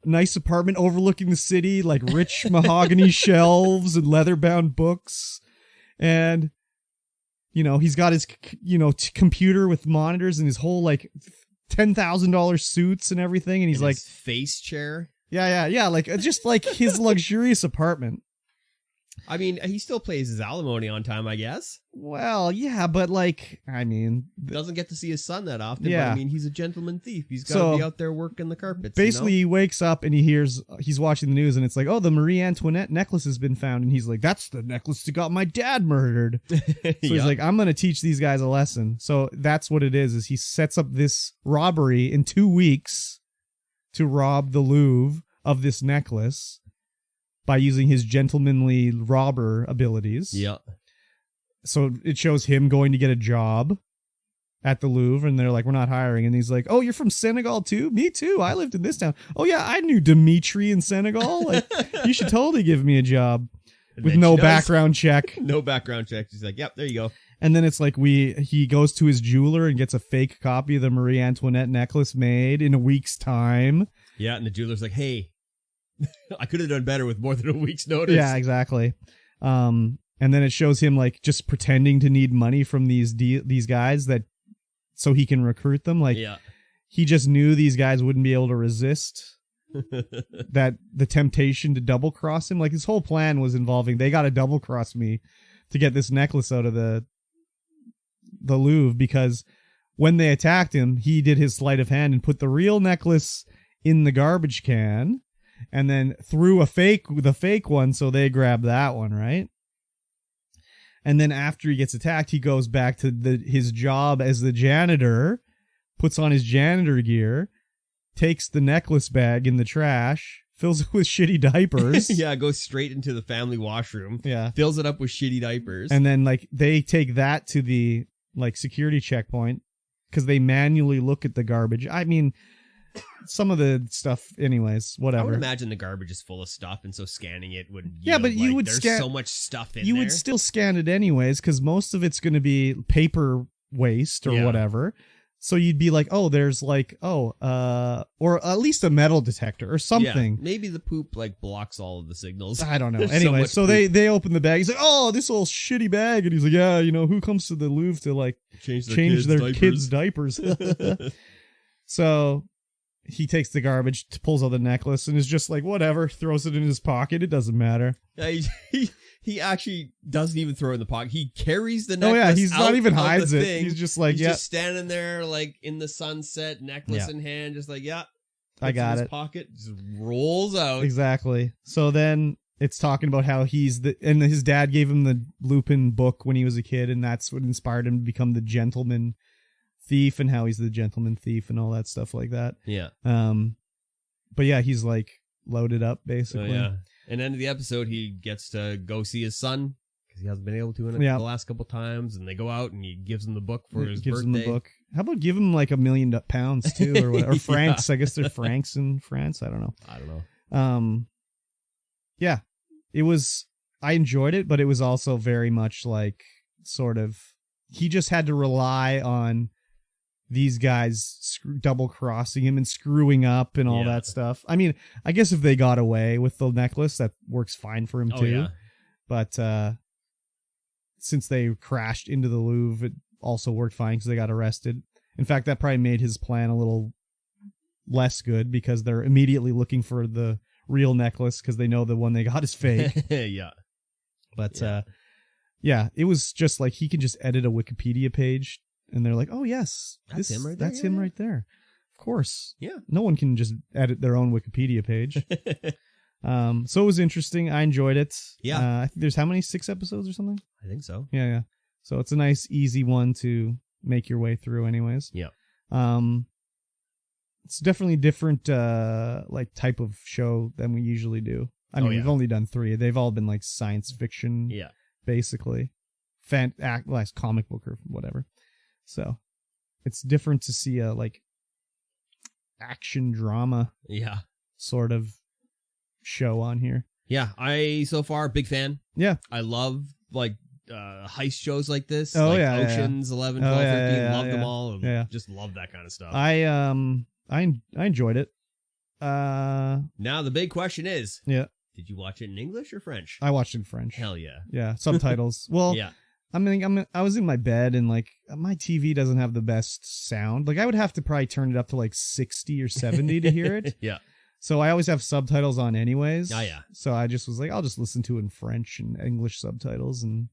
nice apartment overlooking the city, like rich mahogany shelves and leather-bound books. And, he's got his, computer with monitors and his whole like $10,000 suits and everything. And he's and like his face chair. Yeah. Like just like his luxurious apartment. I mean, he still pays his alimony on time, I guess. Well, yeah, but like, I mean... Doesn't get to see his son that often, yeah. But I mean, he's a gentleman thief. He's got to be out there working the carpets. Basically, he wakes up and he's watching the news and it's like, oh, the Marie Antoinette necklace has been found. And he's like, that's the necklace that got my dad murdered. So he's like, I'm going to teach these guys a lesson. So that's what it is he sets up this robbery in 2 weeks to rob the Louvre of this necklace by using his gentlemanly robber abilities. Yeah. So it shows him going to get a job at the Louvre, and they're like, we're not hiring. And he's like, oh, you're from Senegal too? Me too. I lived in this town. Oh yeah, I knew Dimitri in Senegal. Like, you should totally give me a job. With no background check. No background check. He's like, yep, there you go. And then it's like he goes to his jeweler and gets a fake copy of the Marie Antoinette necklace made in a week's time. Yeah, and the jeweler's like, hey, I could have done better with more than a week's notice. Yeah, exactly. And then it shows him like just pretending to need money from these guys so he can recruit them. Like, he just knew these guys wouldn't be able to resist the temptation to double cross him. Like, his whole plan was involving, they got to double cross me to get this necklace out of the Louvre, because when they attacked him, he did his sleight of hand and put the real necklace in the garbage can. And then threw the fake one, so they grab that one, right? And then after he gets attacked, he goes back to his job as the janitor, puts on his janitor gear, takes the necklace bag in the trash, fills it with shitty diapers. Yeah, goes straight into the family washroom. Yeah. Fills it up with shitty diapers. And then like they take that to the like security checkpoint because they manually look at the garbage. I mean, some of the stuff, anyways, whatever. I would imagine the garbage is full of stuff, and so scanning it would. You would there's so much stuff in there. You would still scan it anyways, because most of it's going to be paper waste or whatever. So you'd be like, oh, there's like, or at least a metal detector or something. Yeah, maybe the poop like blocks all of the signals. I don't know. Anyway, so they open the bag. He's like, oh, this old shitty bag, and he's like, yeah, who comes to the Louvre to like change their kids' diapers? So he takes the garbage, pulls out the necklace, and is just like, whatever, throws it in his pocket. It doesn't matter. Yeah, he actually doesn't even throw it in the pocket. He carries the necklace. Oh yeah, he's out not even of hides the it. thing. He's just like, he's yeah, just standing there like in the sunset, necklace in hand, just like, yeah, I got it. Pocket just rolls out. Exactly. So then it's talking about how and his dad gave him the Lupin book when he was a kid, and that's what inspired him to become the gentleman thief, and how he's the gentleman thief and all that stuff like that. Yeah. But yeah, he's like loaded up basically. Oh, yeah. And end of the episode, he gets to go see his son because he hasn't been able to in the last couple times. And they go out and he gives him the book for his birthday. Him the book. How about give him like £1 million too, or whatever, or francs? I guess they're francs in France. I don't know. Yeah, it was. I enjoyed it, but it was also very much like sort of. He just had to rely on these guys double crossing him and screwing up and all that stuff. I mean, I guess if they got away with the necklace, that works fine for him too. Yeah. But since they crashed into the Louvre, it also worked fine because they got arrested. In fact, that probably made his plan a little less good because they're immediately looking for the real necklace because they know the one they got is fake. Yeah. But yeah, it was just like he can just edit a Wikipedia page. And they're like, oh, yes, that's him right there. That's him right there. Of course. Yeah. No one can just edit their own Wikipedia page. So it was interesting. I enjoyed it. Yeah. I think there's how many? 6 episodes or something? I think so. Yeah. So it's a nice, easy one to make your way through anyways. Yeah. It's definitely different like type of show than we usually do. I mean, we've only done 3. They've all been like science fiction. Yeah. Basically. Comic book or whatever. So it's different to see a like action drama sort of show on here. Yeah, I so far big fan. Yeah. I love like heist shows like this. Oh, like yeah. Oceans 11, 12, 13, love them all. Yeah. Just love that kind of stuff. I enjoyed it. Now the big question is, did you watch it in English or French? I watched it in French. Hell yeah. Yeah, subtitles. Well, yeah. I mean, I was in my bed and like my TV doesn't have the best sound. Like I would have to probably turn it up to like 60 or 70 to hear it. Yeah. So I always have subtitles on anyways. Oh, yeah. So I just was like, I'll just listen to it in French and English subtitles and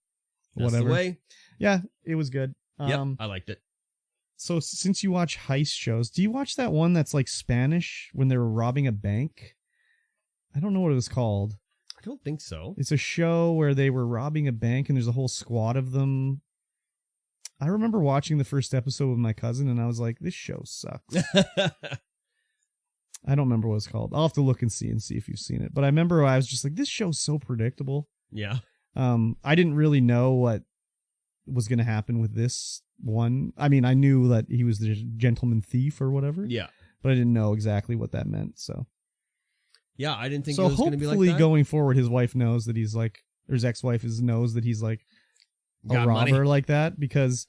That's whatever. The way. Yeah, it was good. I liked it. So since you watch heist shows, do you watch that one that's like Spanish when they were robbing a bank? I don't know what it was called. I don't think so. It's a show where they were robbing a bank and there's a whole squad of them. I remember watching the first episode with my cousin and I was like, this show sucks. I don't remember what it's called. I'll have to look and see if you've seen it. But I remember I was just like, this show's so predictable. Yeah. I didn't really know what was going to happen with this one. I mean, I knew that he was the gentleman thief or whatever. Yeah. But I didn't know exactly what that meant, so. Yeah, I didn't think it was going to be like that. So hopefully going forward, his wife knows that he's like, or his ex-wife knows that he's like a robber like that because,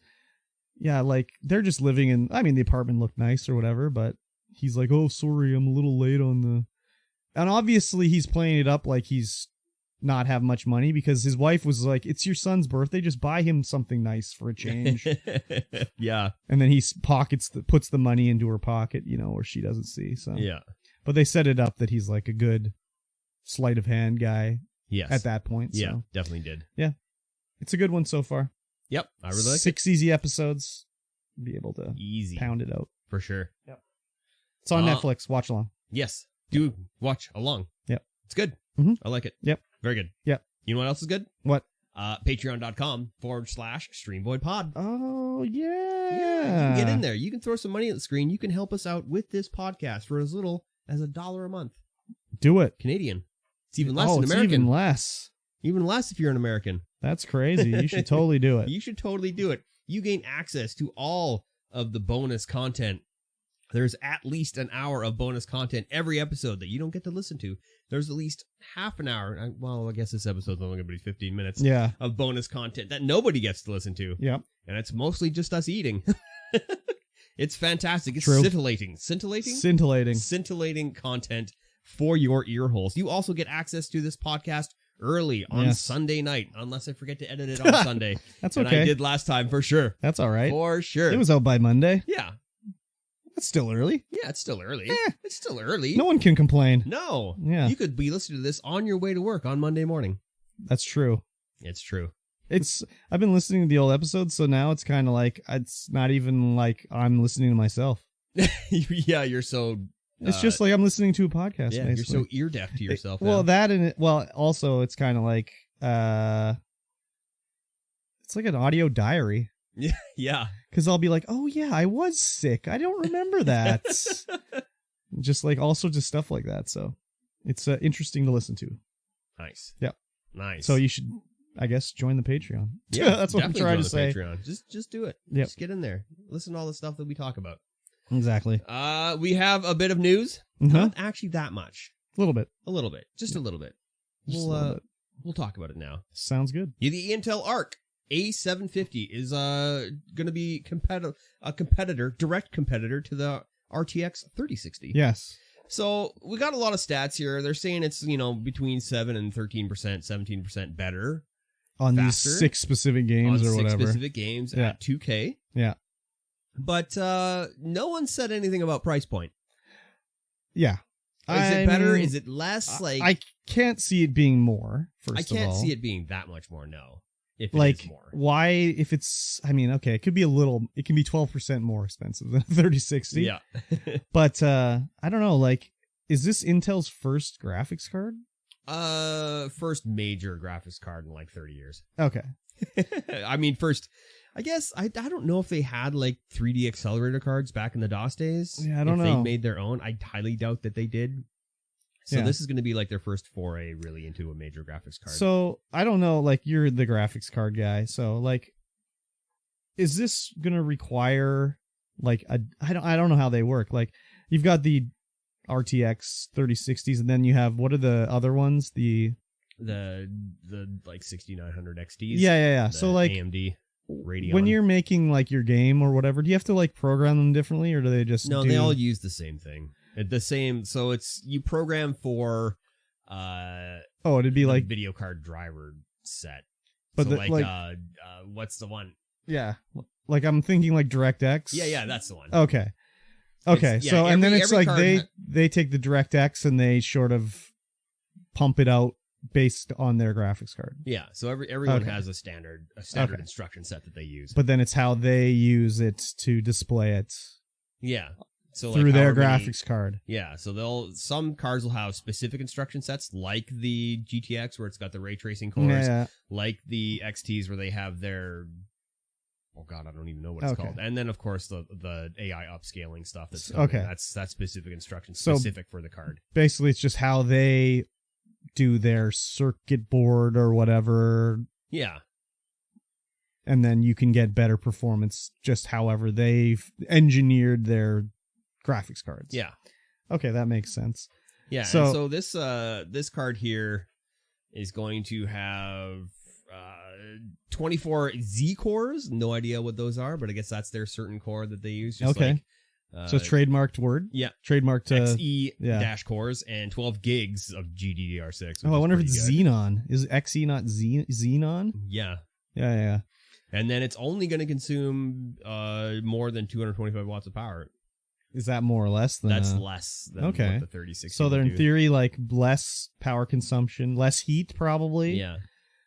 yeah, like they're just living in, I mean, the apartment looked nice or whatever, but he's like, oh, sorry, I'm a little late on the, and obviously he's playing it up like he's not have much money because his wife was like, it's your son's birthday, just buy him something nice for a change. Yeah. And then he puts the money into her pocket, you know, where she doesn't see. So yeah. But they set it up that he's like a good sleight of hand guy. Yes. At that point. Yeah, so. definitely did. Yeah. It's a good one so far. Yep. I really like 6 easy episodes. Be able to pound it out. For sure. Yep. It's on Netflix. Watch along. Yes. Do watch along. Yep. It's good. Mm-hmm. I like it. Yep. Very good. Yep. You know what else is good? What? Patreon.com/StreamVoid Oh, yeah. Yeah. You can get in there. You can throw some money at the screen. You can help us out with this podcast for as little as $1 a month. Do it. Canadian. It's even less in American. It's even less. Even less if you're an American. That's crazy. You should totally do it. You should totally do it. You gain access to all of the bonus content. There's at least an hour of bonus content every episode that you don't get to listen to. There's at least half an hour. Well, I guess this episode's only going to be 15 minutes of bonus content that nobody gets to listen to. Yep. And it's mostly just us eating. It's fantastic. It's True. Scintillating content for your ear holes. You also get access to this podcast early on Sunday night, unless I forget to edit it on Sunday. That's okay. And I did last time for sure. That's all right. For sure. It was out by Monday. Yeah. That's still early. Yeah, it's still early. It's still early. No one can complain. No. Yeah. You could be listening to this on your way to work on Monday morning. That's true. It's true. I've been listening to the old episodes, so now it's kind of like, it's not even like I'm listening to myself. Yeah, you're so... It's just like I'm listening to a podcast. Yeah, basically. you're so ear deaf to yourself. Well, that and also it's kind of like it's like an audio diary. Yeah. Because I'll be like, oh yeah, I was sick. I don't remember that. Just like all sorts of stuff like that. So it's interesting to listen to. Nice. Yep. Nice. So you should, I guess, join the Patreon. Yeah, that's what I'm trying to say. Patreon. Just do it. Yep. Just get in there. Listen to all the stuff that we talk about. Exactly. We have a bit of news. Mm-hmm. Not actually that much. A little bit. A little bit. Just a little bit. We'll talk about it now. Sounds good. Yeah, the Intel Arc A750 is going to be direct competitor to the RTX 3060. Yes. So we got a lot of stats here. They're saying it's, between 7 and 13%, 17% better. On faster, these 6 specific games or whatever. 6 specific games at 2K. Yeah. But no one said anything about price point. Yeah. Is it better? Is it less? I can't see it being more, I can't see it being that much more, no. If it is more. Why, if it's, okay, it could be it can be 12% more expensive than a 3060. Yeah. But, I don't know, is this Intel's first graphics card? First major graphics card in 30 years. Okay. First, I guess, I don't know if they had 3D accelerator cards back in the DOS days. Yeah, I don't know. If they made their own. I highly doubt that they did. So this is going to be their first foray really into a major graphics card. So I don't know, you're the graphics card guy. So is this going to require I don't know how they work. You've got the RTX 3060s and then you have, what are the other ones? The 6900 XTs. Yeah. So AMD Radeon. When you're making your game or whatever, do you have to program them differently or do they just they all use the same thing. So it's you program for it'd be video card driver set. But so what's the one? Yeah. I'm thinking DirectX. Yeah, that's the one. Okay. So and then it's they take the DirectX and they sort of pump it out based on their graphics card. Yeah, so everyone has a standard instruction set that they use. But then it's how they use it to display it. Yeah. So through their graphics card. Yeah, so some cards will have specific instruction sets like the GTX where it's got the ray tracing cores, like the XTs where they have their oh god, I don't even know what it's called. And then of course the AI upscaling stuff that's that's specific instruction specific for the card. Basically it's just how they do their circuit board or whatever. Yeah. And then you can get better performance just however they've engineered their graphics cards. Yeah. Okay, that makes sense. Yeah, so this card here is going to have 24 Z cores. No idea what those are, but I guess that's their certain core that they use. Just so trademarked word? Yeah. Trademarked XE dash cores and 12 gigs of GDDR6. Oh, I wonder if it's Xenon. Is XE not Xenon? Yeah. Yeah. And then it's only going to consume more than 225 watts of power. Is that more or less than That's less than what the 3060 So they're in theory less power consumption, less heat probably. Yeah.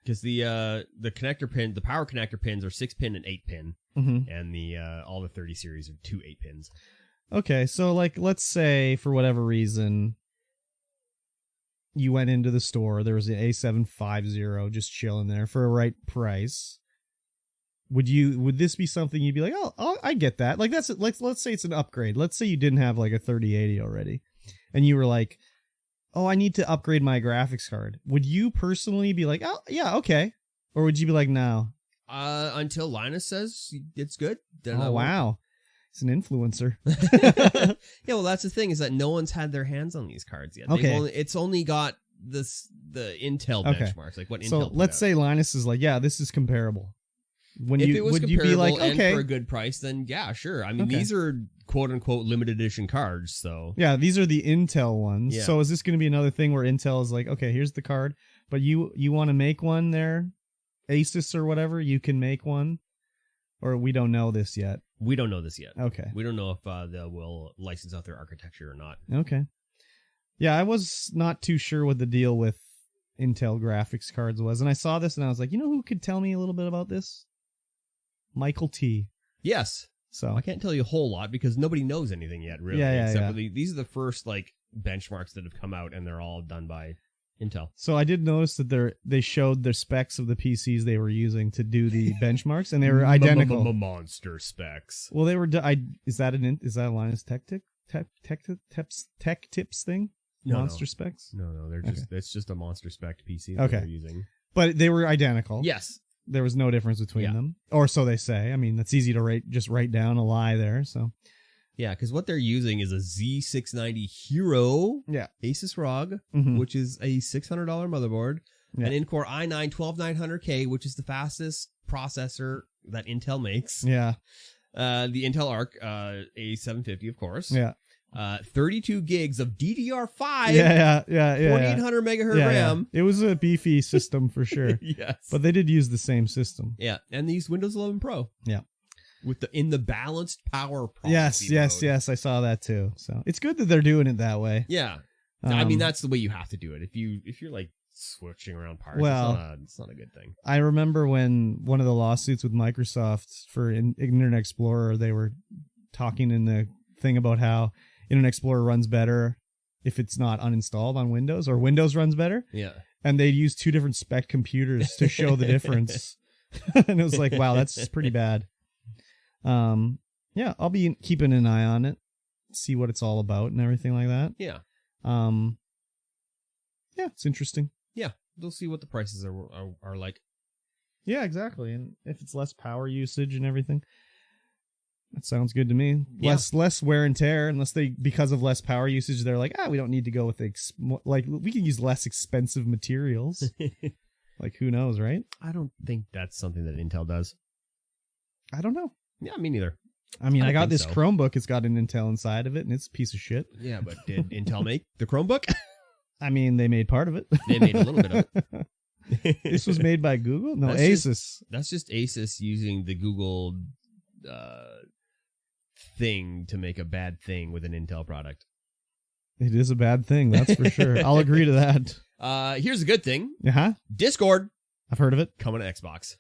Because the connector pin, the power connector pins are 6-pin and 8-pin. Mm-hmm. And the all the 30 series are 2 8-pins. Okay, so let's say for whatever reason you went into the store, there was an A750 just chilling there for a right price. Would this be something you'd be like, oh, I get that. Let's say it's an upgrade. Let's say you didn't have a 3080 already and you were like, oh, I need to upgrade my graphics card. Would you personally be like, oh, yeah, okay. Or would you be like, no? Until Linus says it's good. Then wow. He's an influencer. Yeah, well, that's the thing is that no one's had their hands on these cards yet. Okay. It's only got the Intel benchmarks, what Intel. So let's say Linus is like, yeah, this is comparable. If it was comparable you be like, and for a good price, then yeah, sure. These are quote unquote limited edition cards, so yeah, these are the Intel ones. Yeah. So is this going to be another thing where Intel is like, okay, here's the card, but you want to make one there, Asus or whatever, you can make one, or we don't know this yet. We don't know this yet. Okay, we don't know if they will license out their architecture or not. Okay, yeah, I was not too sure what the deal with Intel graphics cards was. And I saw this and I was like, you know who could tell me a little bit about this? Michael T. Yes. So I can't tell you a whole lot because nobody knows anything yet, really. Yeah. For these are the first like benchmarks that have come out, and they're all done by Intel. So I did notice that they showed the specs of the PCs they were using to do the benchmarks, and they were identical. Monster specs. Well, they were. Is that a Linus Tech Tips thing? No, Monster specs? No, they're just it's just a monster spec PC Okay. they're using. But they were identical. Yes. There was no difference between them, or so they say. I mean, that's easy to write down a lie there. So yeah, because what they're using is a Z690 Hero Asus ROG, which is a $600 motherboard, an Incore i9-12900K, which is the fastest processor that Intel makes. Yeah. The Intel Arc A750, of course. Yeah. 32 gigs of DDR5. Yeah. 4800 megahertz RAM. Yeah. It was a beefy system for sure. Yes. But they did use the same system. Yeah, and they used Windows 11 Pro. Yeah. With in the balanced power processing mode. Yes, I saw that too. So it's good that they're doing it that way. Yeah. I mean, that's the way you have to do it. If you're like switching around parts, it's not a good thing. I remember when one of the lawsuits with Microsoft for Internet Explorer, they were talking in the thing about how Internet Explorer runs better if it's not uninstalled on Windows, or Windows runs better. Yeah. And they used two different spec computers to show the difference. And it was like, wow, that's pretty bad. Yeah, I'll be keeping an eye on it, see what it's all about and everything like that. Yeah. Yeah, it's interesting. Yeah, we'll see what the prices are like. Yeah, exactly. And if it's less power usage and everything, that sounds good to me. Yeah. Less wear and tear, unless because of less power usage, they're like, we don't need to go with we can use less expensive materials. Like, who knows, right? I don't think that's something that Intel does. I don't know. Yeah, me neither. I mean, I got this Chromebook. It's got an Intel inside of it, and it's a piece of shit. Yeah, but did Intel make the Chromebook? I mean, they made part of it. They made a little bit of it. This was made by Google? No, Asus. That's just Asus using the Google thing to make a bad thing with an Intel product. It is a bad thing, that's for sure. I'll agree to that. Here's a good thing. Uh-huh. Discord. I've heard of it. Coming to Xbox.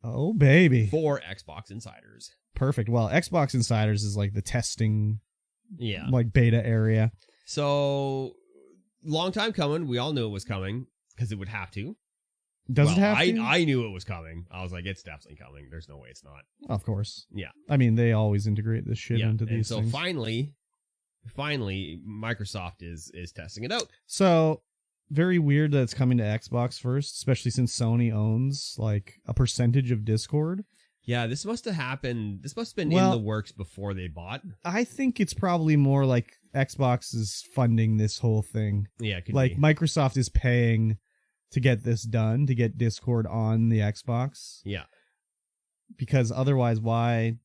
Oh, baby. For Xbox Insiders. Perfect. Well, Xbox Insiders is like the testing, like beta area. So, long time coming. We all knew it was coming because it would have to. Does it have to? I knew it was coming. I was like, it's definitely coming. There's no way it's not. Of course. Yeah. I mean, they always integrate this shit into these things. So finally, Microsoft is testing it out. So, very weird that it's coming to Xbox first, especially since Sony owns like a percentage of Discord. Yeah, this must have happened. This must have been in the works before they bought. I think it's probably more like Xbox is funding this whole thing. Yeah, it could like be. Microsoft is paying to get this done, to get Discord on the Xbox. Yeah. Because otherwise, why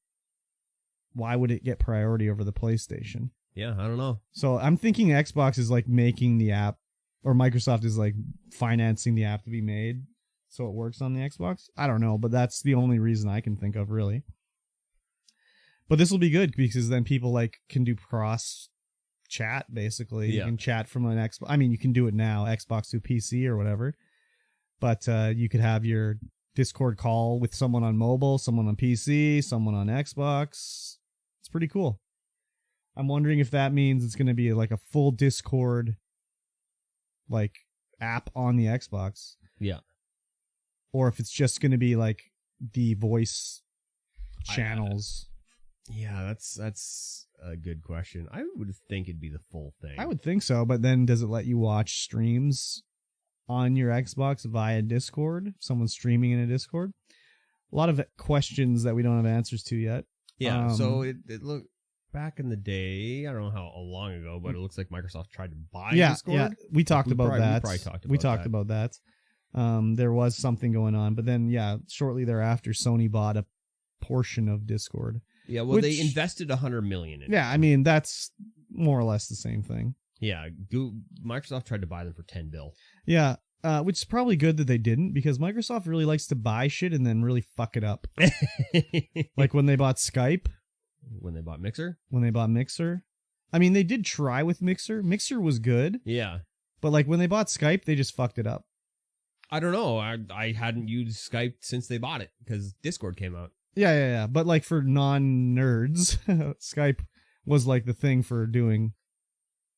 would it get priority over the PlayStation? Yeah, I don't know. So I'm thinking Xbox is like making the app, or Microsoft is like financing the app to be made so it works on the Xbox. I don't know, but that's the only reason I can think of, really. But this will be good because then people like can do cross chat, basically. Yeah. You can chat from an Xbox. I mean, you can do it now, Xbox to PC or whatever. But you could have your Discord call with someone on mobile, someone on PC, someone on Xbox. It's pretty cool. I'm wondering if that means it's going to be like a full Discord like app on the Xbox. Yeah. Or if it's just going to be like the voice channels. Yeah, that's a good question. I would think it'd be the full thing. I would think so, but then does it let you watch streams on your Xbox via Discord? Someone streaming in a Discord? A lot of questions that we don't have answers to yet. Yeah, so it looked back in the day, I don't know how long ago, but it looks like Microsoft tried to buy Discord. Yeah, we talked about that. We talked about that. There was something going on, but then, shortly thereafter, Sony bought a portion of Discord. Yeah, well, they invested $100 million in it. Yeah, I mean, that's more or less the same thing. Yeah, Microsoft tried to buy them for $10 billion. Yeah, which is probably good that they didn't, because Microsoft really likes to buy shit and then really fuck it up. Like when they bought Skype. When they bought Mixer. I mean, they did try with Mixer. Mixer was good. Yeah. But like when they bought Skype, they just fucked it up. I don't know. I hadn't used Skype since they bought it because Discord came out. Yeah. But like for non-nerds, Skype was like the thing for doing,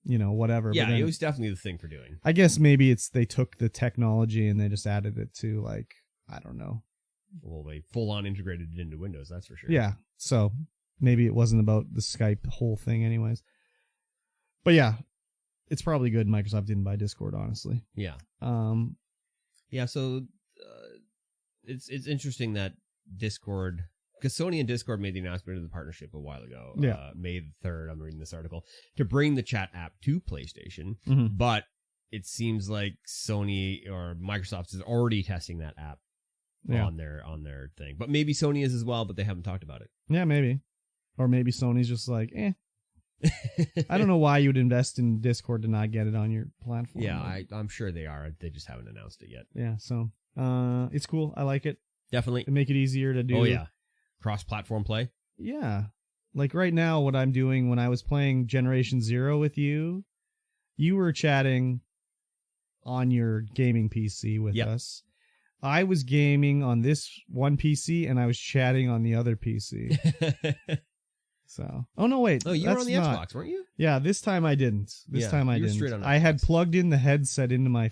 whatever. Yeah, but then, it was definitely the thing for doing. I guess maybe they took the technology and they just added it to like, I don't know. Well, they full on integrated it into Windows, that's for sure. Yeah. So maybe it wasn't about the Skype whole thing anyways. But yeah, it's probably good Microsoft didn't buy Discord, honestly. Yeah. Yeah, so it's interesting that Discord, because Sony and Discord made the announcement of the partnership a while ago. Yeah. May the 3rd, I'm reading this article, to bring the chat app to PlayStation. Mm-hmm. But it seems like Sony or Microsoft is already testing that app on their thing. But maybe Sony is as well, but they haven't talked about it. Yeah, maybe. Or maybe Sony's just like, I don't know why you would invest in Discord to not get it on your platform. Yeah, I'm sure they are. They just haven't announced it yet. Yeah, so it's cool. I like it. Definitely. To make it easier to do. Oh, yeah. Cross-platform play. Yeah. Like right now, what I'm doing when I was playing Generation Zero with you were chatting on your gaming PC with us. I was gaming on this one PC and I was chatting on the other PC. So, no, wait. Oh, you were on the Xbox, weren't you? Yeah, this time I didn't. This time I didn't. Straight on I had plugged in the headset into my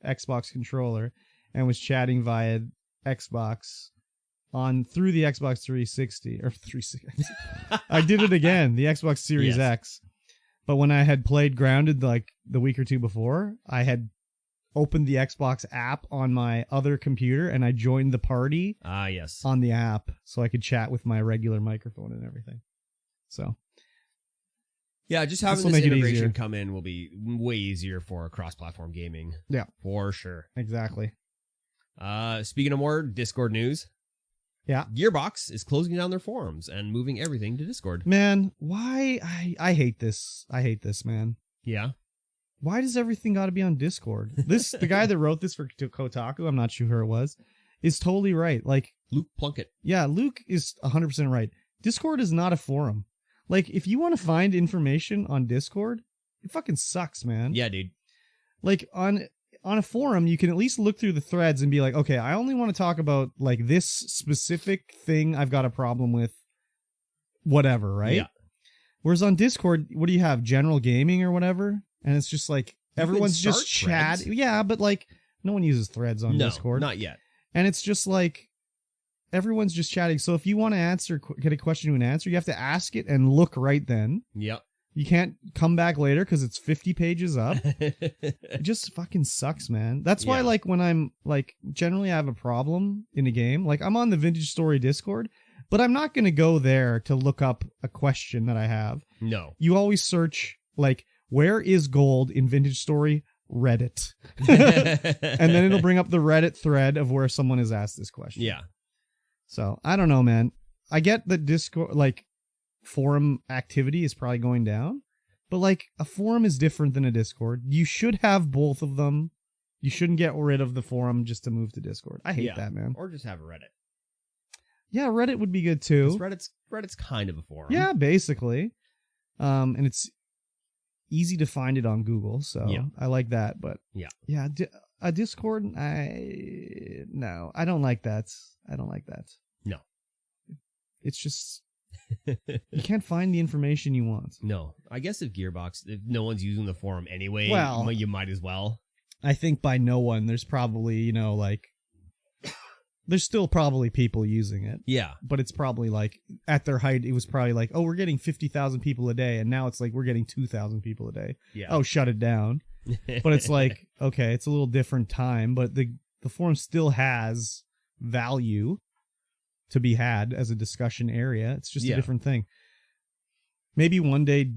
Xbox controller and was chatting via Xbox through the Xbox 360 or 360. I did it again, the Xbox Series X. But when I had played Grounded like the week or two before, I had opened the Xbox app on my other computer and I joined the party on the app so I could chat with my regular microphone and everything. So, yeah, just having this integration come in will be way easier for cross-platform gaming. Yeah, for sure. Exactly. Speaking of more Discord news, yeah, Gearbox is closing down their forums and moving everything to Discord. Man, why? I hate this. I hate this, man. Yeah. Why does everything got to be on Discord? The guy that wrote this for Kotaku, I'm not sure who it was, is totally right. Like Luke Plunkett. Yeah, Luke is 100% right. Discord is not a forum. Like, if you want to find information on Discord, it fucking sucks, man. Yeah, dude. Like, on a forum, you can at least look through the threads and be like, okay, I only want to talk about, like, this specific thing I've got a problem with, whatever, right? Yeah. Whereas on Discord, what do you have? General gaming or whatever? And it's just like, everyone's just chat. Yeah, but, like, no one uses threads on Discord. Not yet. And it's just like, everyone's just chatting. So if you want to get a question to an answer, you have to ask it and look right then. Yep. You can't come back later because it's 50 pages up. It just fucking sucks, man. That's why, like, when I'm, like, generally I have a problem in a game. Like, I'm on the Vintage Story Discord, but I'm not going to go there to look up a question that I have. No. You always search, like, where is gold in Vintage Story? Reddit. And then it'll bring up the Reddit thread of where someone has asked this question. Yeah. So, I don't know, man. I get that Discord, like, forum activity is probably going down, but, like, a forum is different than a Discord. You should have both of them. You shouldn't get rid of the forum just to move to Discord. I hate that, man. Or just have a Reddit. Yeah, Reddit would be good, too. Reddit's kind of a forum. Yeah, basically. And it's easy to find it on Google, so I like that, but yeah, a Discord, no, I don't like that. No. It's just, you can't find the information you want. No. I guess if no one's using the forum anyway, you might as well. I think by no one, there's probably, there's still probably people using it. Yeah. But it's probably like, at their height, it was probably like, oh, we're getting 50,000 people a day, and now it's like, we're getting 2,000 people a day. Yeah. Oh, shut it down. But it's like, okay, it's a little different time, but the forum still has value to be had as a discussion area. It's just a different thing. Maybe one day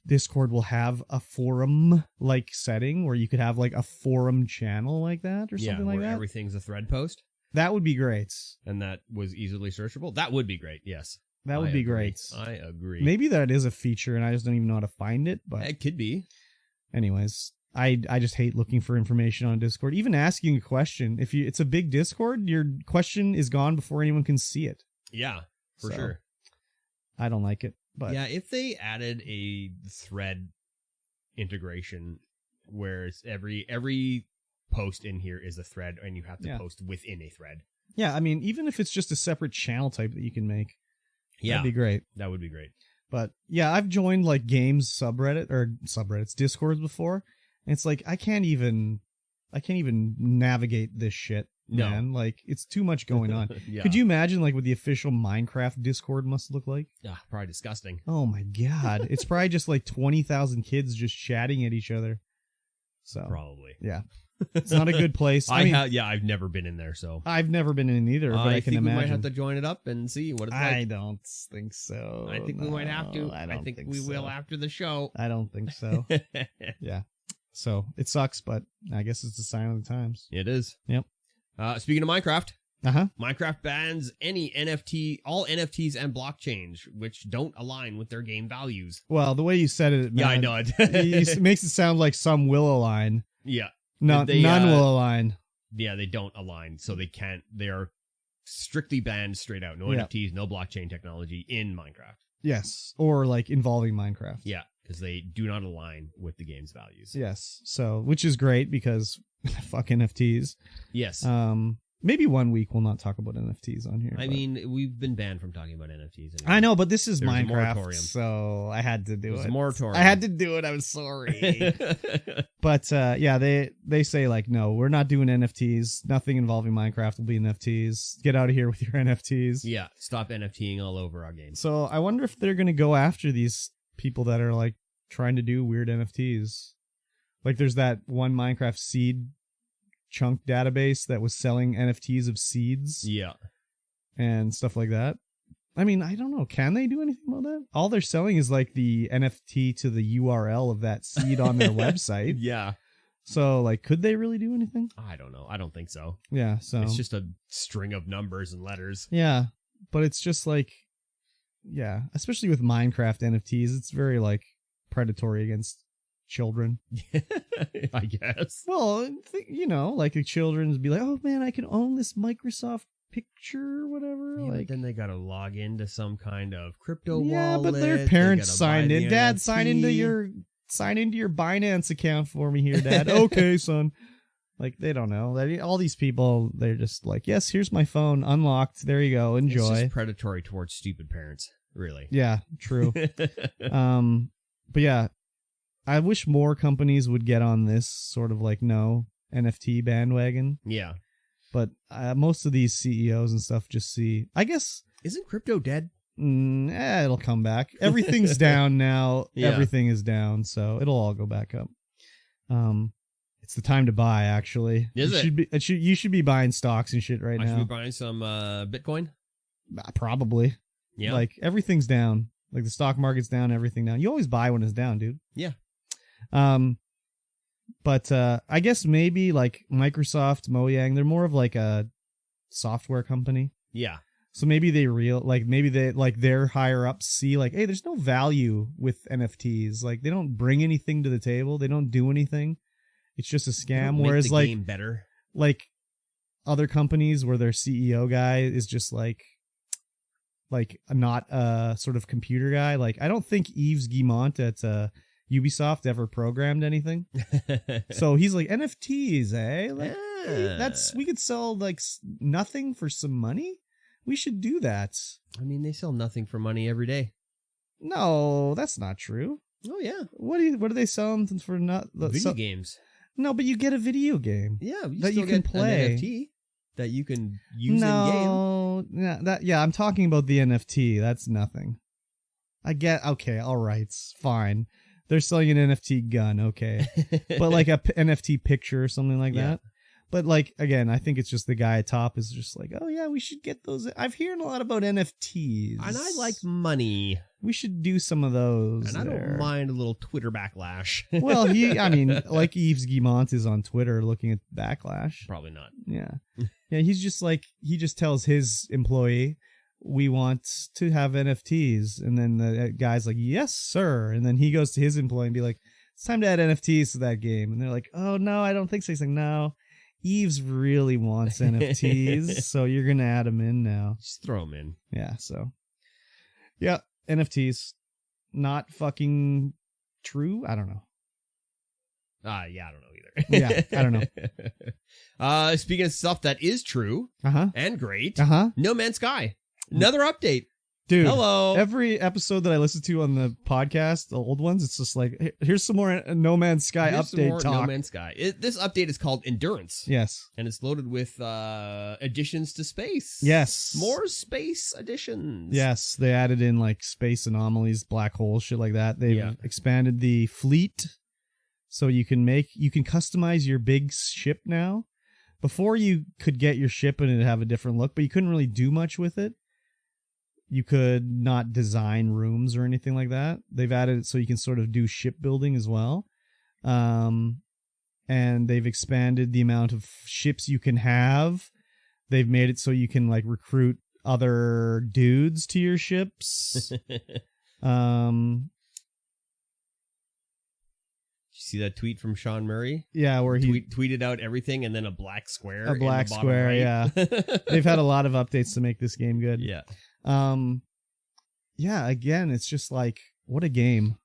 Discord will have a forum-like setting where you could have like a forum channel like that or something like that. Where everything's a thread post. That would be great. And that was easily searchable. That would be great, yes. That would be great. I agree. Maybe that is a feature and I just don't even know how to find it. But it could be. Anyways, I just hate looking for information on Discord. Even asking a question. If it's a big Discord, your question is gone before anyone can see it. Yeah, for sure. I don't like it. But yeah, if they added a thread integration whereas every post in here is a thread, and you have to post within a thread. Yeah, I mean, even if it's just a separate channel type that you can make, that'd be great. That would be great. But yeah, I've joined like games subreddits, Discords before, and it's like I can't even navigate this shit, man. Like it's too much going on. Could you imagine like what the official Minecraft Discord must look like? Probably disgusting. Oh my god, it's probably just like 20,000 kids just chatting at each other. So probably, yeah. It's not a good place. I've never been in there, so I've never been in either. But I can imagine. We might have to join it up and see what it's like. I don't think so. I think we might have to. I think we will after the show. I don't think so. Yeah. So it sucks, but I guess it's a sign of the times. It is. Yep. Speaking of Minecraft, Minecraft bans all NFTs and blockchains which don't align with their game values. Well, the way you said it, man, I know it. It makes it sound like some will align. Yeah. No, none will align. Yeah, they don't align, so they can't. They are strictly banned straight out. No NFTs, no blockchain technology in Minecraft. Yes, or like involving Minecraft. Yeah, because they do not align with the game's values. Yes, so which is great because fuck NFTs. Yes. Maybe 1 week we'll not talk about NFTs on here. I mean, we've been banned from talking about NFTs. Anyway. I know, but this is Minecraft, so I had to do it. There's a moratorium. I had to do it. I'm sorry. But yeah, they say like, no, we're not doing NFTs. Nothing involving Minecraft will be NFTs. Get out of here with your NFTs. Yeah, stop NFTing all over our games. So I wonder if they're going to go after these people that are like trying to do weird NFTs. Like there's that one Minecraft seed chunk database that was selling NFTs of seeds. Yeah. And stuff like that. I mean, I don't know. Can they do anything about that? All they're selling is like the NFT to the URL of that seed on their website. Yeah. So like, could they really do anything? I don't know. I don't think so. Yeah. So it's just a string of numbers and letters. Yeah. But it's just like, yeah, especially with Minecraft NFTs, it's very like predatory against children. I guess. Well, you know, like the children would be like, oh man, I can own this Microsoft picture or whatever. Yeah, like, but then they gotta log into some kind of crypto wallet. Yeah, but their parents signed in. Dad, sign into your Binance account for me here, Dad. Okay, son. Like, they don't know. All these people, they're just like, yes, here's my phone, unlocked. There you go, enjoy. It's just predatory towards stupid parents, really. Yeah, true. But yeah, I wish more companies would get on this sort of like no NFT bandwagon. Yeah. But most of these CEOs and stuff just see, I guess. Isn't crypto dead? It'll come back. Everything's down now. Yeah. Everything is down, so it'll all go back up. It's the time to buy, actually. You should be buying stocks and shit right now. I should be buying some Bitcoin? Probably. Yeah. Like, everything's down. Like, the stock market's down, everything down. You always buy when it's down, dude. Yeah. But I guess maybe like Microsoft, Mojang, they're more of like a software company. Yeah. So maybe their higher ups see like, hey, there's no value with NFTs. Like they don't bring anything to the table. They don't do anything. It's just a scam. Whereas the game better. Like other companies where their CEO guy is just like not a sort of computer guy. Like I don't think Yves Guillemot at Ubisoft ever programmed anything. So he's like, NFTs, eh? Like, we could sell like nothing for some money. We should do that. I mean, they sell nothing for money every day. No, that's not true. Oh yeah. What do they sell for? Not video games. No, but you get a video game. Yeah, that you can play. An NFT that you can use in game. Yeah, I'm talking about the NFT. That's nothing. Okay, all right, fine. They're selling an NFT gun, okay. But like a NFT picture or something like that. But like, again, I think it's just the guy at top is just like, oh yeah, we should get those. I've heard a lot about NFTs. And I like money. We should do some of those. And I don't mind a little Twitter backlash. Well, like Yves Guillemot is on Twitter looking at backlash. Probably not. Yeah. Yeah, he's just like, he just tells his employee, we want to have NFTs. And then the guy's like, yes, sir. And then he goes to his employee and be like, it's time to add NFTs to that game. And they're like, oh, no, I don't think so. He's like, no, Yves really wants NFTs. So you're going to add them in now. Just throw them in. Yeah. So, yeah, NFTs. Not fucking true. I don't know. Yeah, I don't know either. Yeah, I don't know. Speaking of stuff that is true and great, No Man's Sky. Another update. Dude, hello. Every episode that I listen to on the podcast, the old ones, it's just like, here's some more No Man's Sky update talk. No Man's Sky. This update is called Endurance. Yes. And it's loaded with additions to space. Yes. More space additions. Yes. They added in like space anomalies, black holes, shit like that. They've expanded the fleet so you can customize your big ship now. Before you could get your ship and it'd have a different look, but you couldn't really do much with it. You could not design rooms or anything like that. They've added it so you can sort of do shipbuilding as well. And they've expanded the amount of ships you can have. They've made it so you can like recruit other dudes to your ships. See that tweet from Sean Murray? Yeah, where he tweeted out everything and then a black square. A black square, right. Yeah. They've had a lot of updates to make this game good. Yeah. Yeah, again, it's just like, what a game.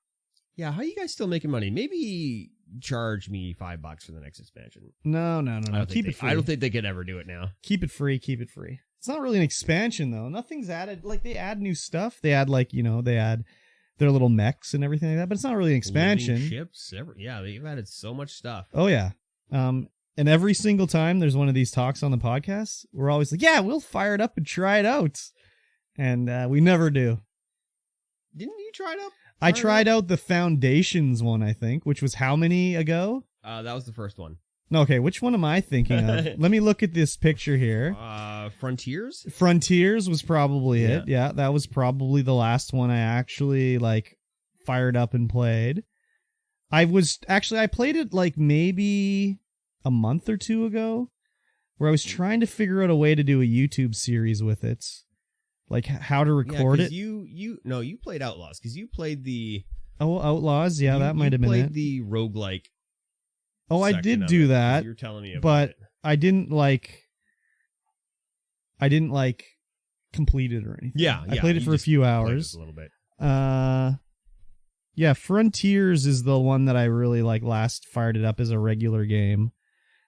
Yeah, how are you guys still making money? Maybe charge me $5 for the next expansion. No. Keep it free. I don't think they could ever do it now. Keep it free. It's not really an expansion, though. Nothing's added. Like, they add new stuff. They add, like, they add their little mechs and everything like that, but it's not really an expansion. Living ships, yeah, they've added so much stuff. Oh, yeah. And every single time there's one of these talks on the podcast, we're always like, yeah, we'll fire it up and try it out. And we never do. Didn't you try it up? I tried out the Foundations one, I think, which was how many ago? That was the first one. No, okay, which one am I thinking of? Let me look at this picture here. Frontiers? Frontiers was probably it. Yeah, that was probably the last one I actually, like, fired up and played. I played it, like, maybe a month or two ago, where I was trying to figure out a way to do a YouTube series with it. Like, how to record it. You played Outlaws, because you played the... Oh, Outlaws? Yeah, that might have been it. You played the roguelike. Oh, I did do that. You're telling me about but it. I didn't complete it or anything. Yeah, I played it for a few hours. A little bit. Yeah, Frontiers is the one that I really last fired it up as a regular game.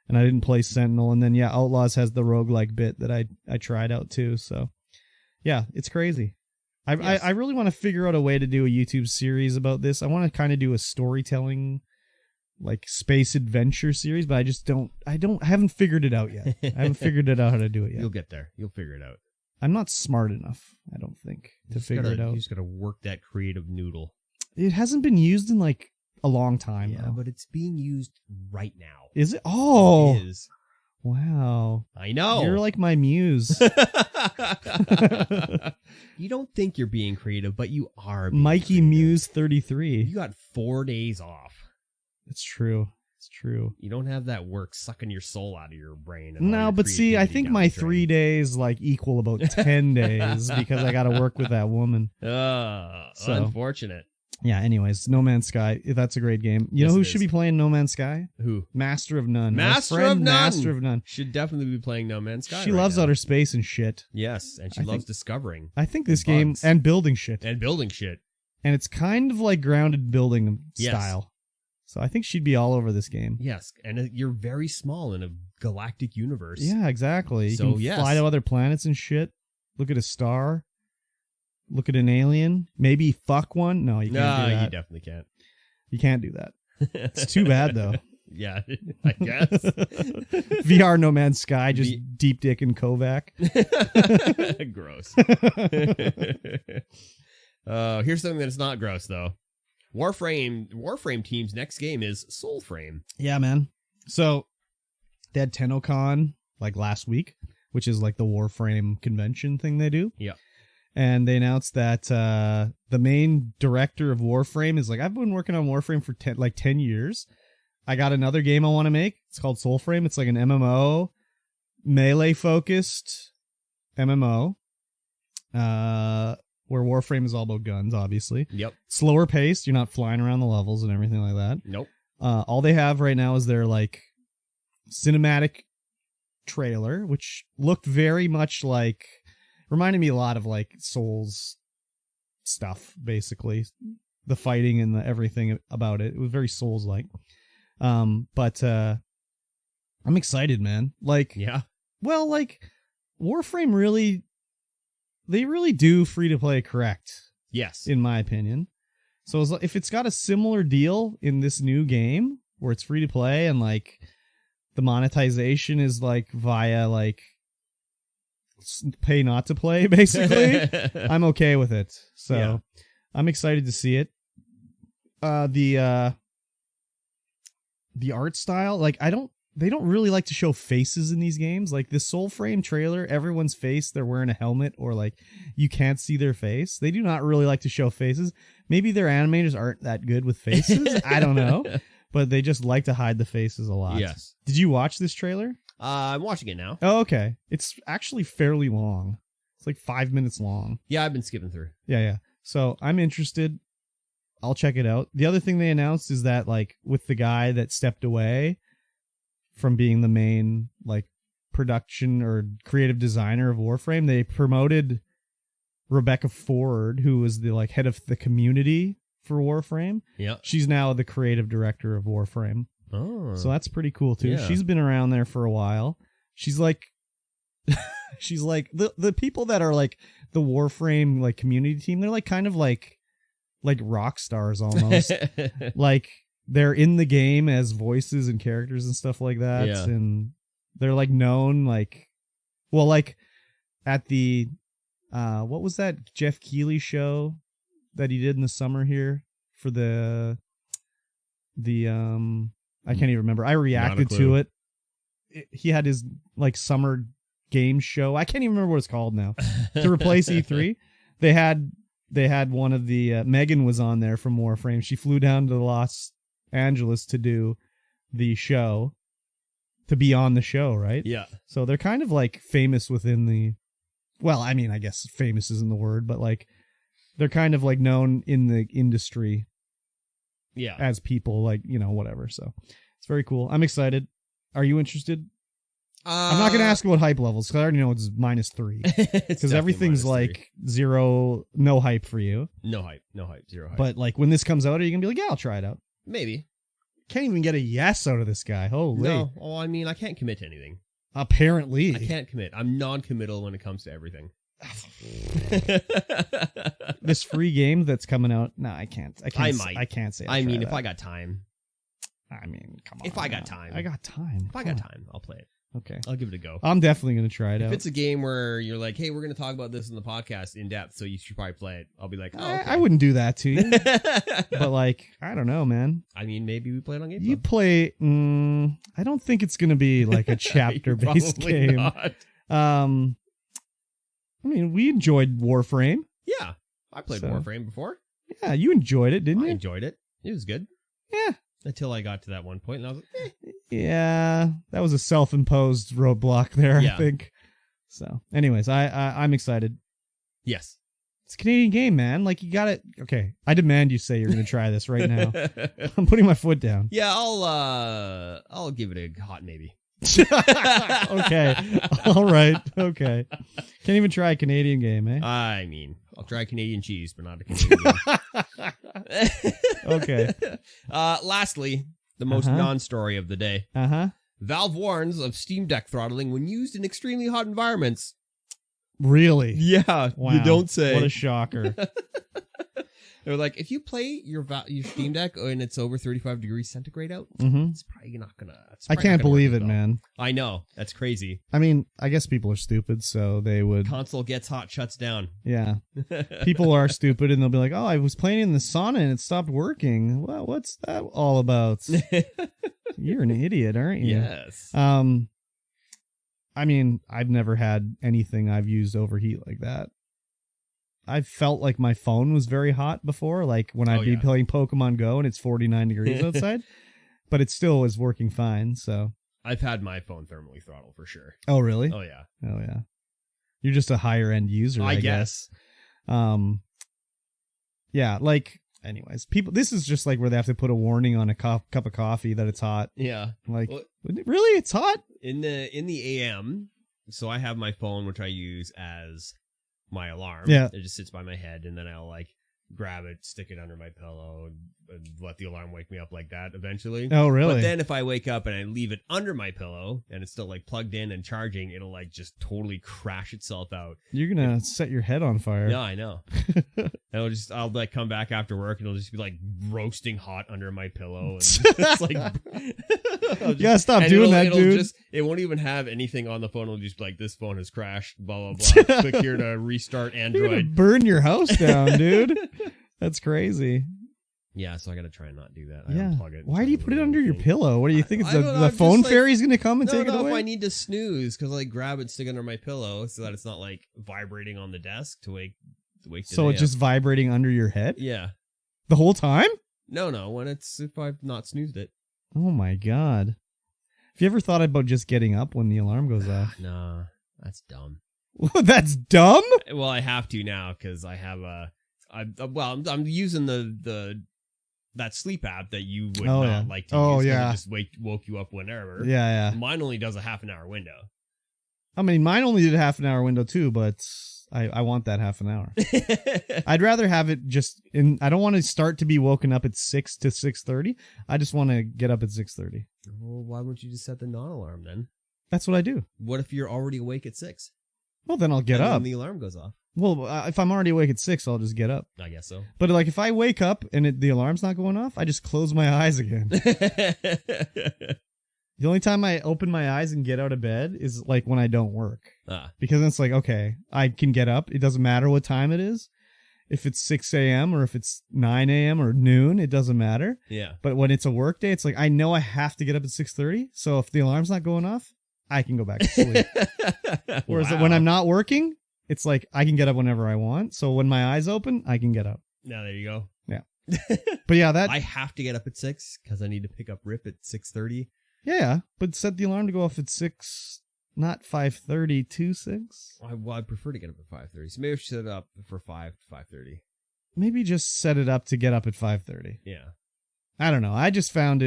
And I didn't play Sentinel. And then Outlaws has the roguelike bit that I tried out too. So yeah, it's crazy. I really want to figure out a way to do a YouTube series about this. I want to kind of do a storytelling space adventure series, but I haven't figured it out yet. I haven't figured it out how to do it yet. You'll get there. You'll figure it out. I'm not smart enough, I don't think, to figure it out. You just got to work that creative noodle. It hasn't been used in a long time. Yeah, though. But it's being used right now. Is it? Oh, it is. Wow. I know. You're like my muse. You don't think you're being creative, but you are. MikeyT33. You got 4 days off. It's true. It's true. You don't have that work sucking your soul out of your brain. No, but see, I think my 3 days equal about 10 days because I got to work with that woman. Unfortunate. Yeah, anyways, No Man's Sky. That's a great game. You know who should be playing No Man's Sky? Who? Master of None. Master of None. Should definitely be playing No Man's Sky. She loves outer space and shit. Yes, and she loves discovering. I think this game, and building shit. And it's kind of grounded building style. So I think she'd be all over this game. Yes, and you're very small in a galactic universe. Yeah, exactly. You can fly to other planets and shit. Look at a star. Look at an alien. Maybe fuck one. No, you can't do that. You definitely can't. You can't do that. It's too bad, though. Yeah, I guess. VR No Man's Sky, just deep dick and Kovac. Gross. Here's something that's not gross, though. Warframe Team's next game is Soulframe. Yeah, man. So they had TennoCon last week, which is the Warframe convention thing they do. Yeah. And they announced that the main director of Warframe is I've been working on Warframe for 10 years. I got another game I want to make. It's called Soulframe. It's an MMO, melee-focused MMO, where Warframe is all about guns, obviously. Yep. Slower paced. You're not flying around the levels and everything like that. Nope. All they have right now is their cinematic trailer, which looked very much reminded me a lot of Souls stuff, basically. The fighting and the everything about it. It was very Souls-like. But I'm excited, man. Like, yeah. Well, like Warframe they really do free to play correct. Yes. In my opinion. So if it's got a similar deal in this new game where it's free to play and like the monetization is like via like pay not to play, basically, I'm okay with it. So yeah. I'm excited to see it. The art style, like they don't really like to show faces in these games. Like this Soulframe trailer, everyone's face, they're wearing a helmet or like you can't see their face. They do not really like to show faces. Maybe their animators aren't that good with faces. I don't know. But they just like to hide the faces a lot. Yes. Did you watch this trailer? I'm watching it now. Oh, okay. It's actually fairly long. It's like 5 minutes long. Yeah, I've been skipping through. Yeah. So I'm interested. I'll check it out. The other thing they announced is that like with the guy that stepped away from being the main like production or creative designer of Warframe, they promoted Rebecca Ford, who was the like head of the community for Warframe. Yeah. She's now the creative director of Warframe. Oh. So that's pretty cool too. Yeah. She's been around there for a while. She's like the people that are like the Warframe like community team, they're like kind of like rock stars almost. Like they're in the game as voices and characters and stuff like that. Yeah. And they're like known like, well, like at the, what was that Jeff Keighley show that he did in the summer here for the I can't even remember. I reacted to it. He had his like summer game show. I can't even remember what it's called now. To replace E3, they had one of the Megan was on there from Warframe. She flew down to Los Angeles to do the show, to be on the show, right? Yeah. So they're kind of like famous within the, well, I mean, I guess famous isn't the word, but like they're kind of like known in the industry. Yeah. As people, like, you know, whatever. So it's very cool. I'm excited. Are you interested? I'm not going to ask about hype levels because I already know it's -3. Because everything's like 0, no hype for you. No hype, 0 hype. But like when this comes out, are you going to be like, yeah, I'll try it out? Maybe. Can't even get a yes out of this guy. Holy. No, well, I mean, I can't commit to anything. Apparently. I can't commit. I'm non-committal when it comes to everything. This free game that's coming out. No, I can't. I might. I can't say. I mean, that. if I got time. I mean, come on. If I got time. I got time. If I got time, I'll play it. Okay. I'll give it a go. I'm definitely going to try it out. If it's a game where you're like, hey, we're going to talk about this in the podcast in depth, so you should probably play it, I'll be like, oh, okay. I wouldn't do that to you. But like, I don't know, man. I mean, maybe we play it on Game You play, I don't think it's going to be like a chapter-based game. Not. I mean, we enjoyed Warframe. Yeah. I played Warframe before. Yeah, you enjoyed it, didn't you? I enjoyed it. It was good. Yeah. Until I got to that one point, and I was like, Yeah, that was a self-imposed roadblock there, I think. So, anyways, I'm excited. Yes. It's a Canadian game, man. Like, you got it. Okay, I demand you say you're going to try this right now. I'm putting my foot down. Yeah, I'll give it a hot maybe. Okay. All right. Okay. Can't even try a Canadian game, eh? I mean, I'll try Canadian cheese, but not a Canadian game. Okay. Lastly, the most non-story of the day. Valve warns of Steam Deck throttling when used in extremely hot environments. Really? Yeah. Wow. You don't say. What a shocker. They're like, if you play your Steam Deck and it's over 35 degrees centigrade out, it's probably not gonna. I can't believe it, man. I know. That's crazy. I mean, I guess people are stupid, so they would. Console gets hot, shuts down. Yeah. People are stupid, and they'll be like, oh, I was playing in the sauna and it stopped working. Well, what's that all about? You're an idiot, aren't you? Yes. I mean, I've never had anything I've used overheat like that. I've felt like my phone was very hot before, like when I'd be playing Pokemon Go and it's 49 degrees outside, but it still was working fine, so. I've had my phone thermally throttle for sure. Oh, really? Oh, yeah. Oh, yeah. You're just a higher end user, I guess. Yeah, like, anyways, people, this is just like where they have to put a warning on a cup of coffee that it's hot. Yeah. Like, really? It's hot? In the AM, so I have my phone, which I use as my alarm. Yeah. It just sits by my head, and then I'll like grab it, stick it under my pillow, and let the alarm wake me up like that eventually. Oh, really? But then if I wake up and I leave it under my pillow and it's still like plugged in and charging, it'll like just totally crash itself out. You're gonna set your head on fire. Yeah, I know. I'll like come back after work and it'll just be like roasting hot under my pillow. And it's like, you gotta stop doing that, dude. It won't even have anything on the phone. It'll just be like, this phone has crashed, blah, blah, blah. Click here to restart Android. You're gonna burn your house down, dude. That's crazy. Yeah, so I gotta try and not do that. Yeah. Unplug it. Why do you put it under your pillow? What do you think? The I'm phone just, like, fairy's gonna come and take it away? If I need to snooze, because I like grab it, stick it under my pillow, so that it's not like vibrating on the desk to wake. So it's just vibrating under your head? Yeah. The whole time? No. If I've not snoozed it. Oh my god. Have you ever thought about just getting up when the alarm goes off? Nah, that's dumb. That's dumb? Well, I have to now because I have I'm using that sleep app that you would not like to use. Yeah. It just woke you up whenever. Yeah. Mine only does a half an hour window. I mean, mine only did a half an hour window too, but I want that half an hour. I'd rather have it just in. I don't want to start to be woken up at 6 to 6:30. I just want to get up at 6:30. Well, why wouldn't you just set the non-alarm then? That's what I do. What if you're already awake at 6? Well, then I'll get up. And the alarm goes off. Well, if I'm already awake at 6, I'll just get up. I guess so. But like, if I wake up and the alarm's not going off, I just close my eyes again. The only time I open my eyes and get out of bed is like when I don't work. Because it's like, okay, I can get up. It doesn't matter what time it is. If it's 6 a.m. or if it's 9 a.m. or noon, it doesn't matter. Yeah. But when it's a work day, it's like, I know I have to get up at 6:30. So if the alarm's not going off, I can go back to sleep. Whereas when I'm not working, it's like I can get up whenever I want. So when my eyes open, I can get up. Now there you go. Yeah. But yeah, I have to get up at 6 because I need to pick up Rip at 6:30. Yeah, but set the alarm to go off at 6, not 5:30 to 6. Well, I prefer to get up at 5:30. So maybe I should set it up for 5 to 5:30. Maybe just set it up to get up at 5:30. Yeah. I don't know. I just found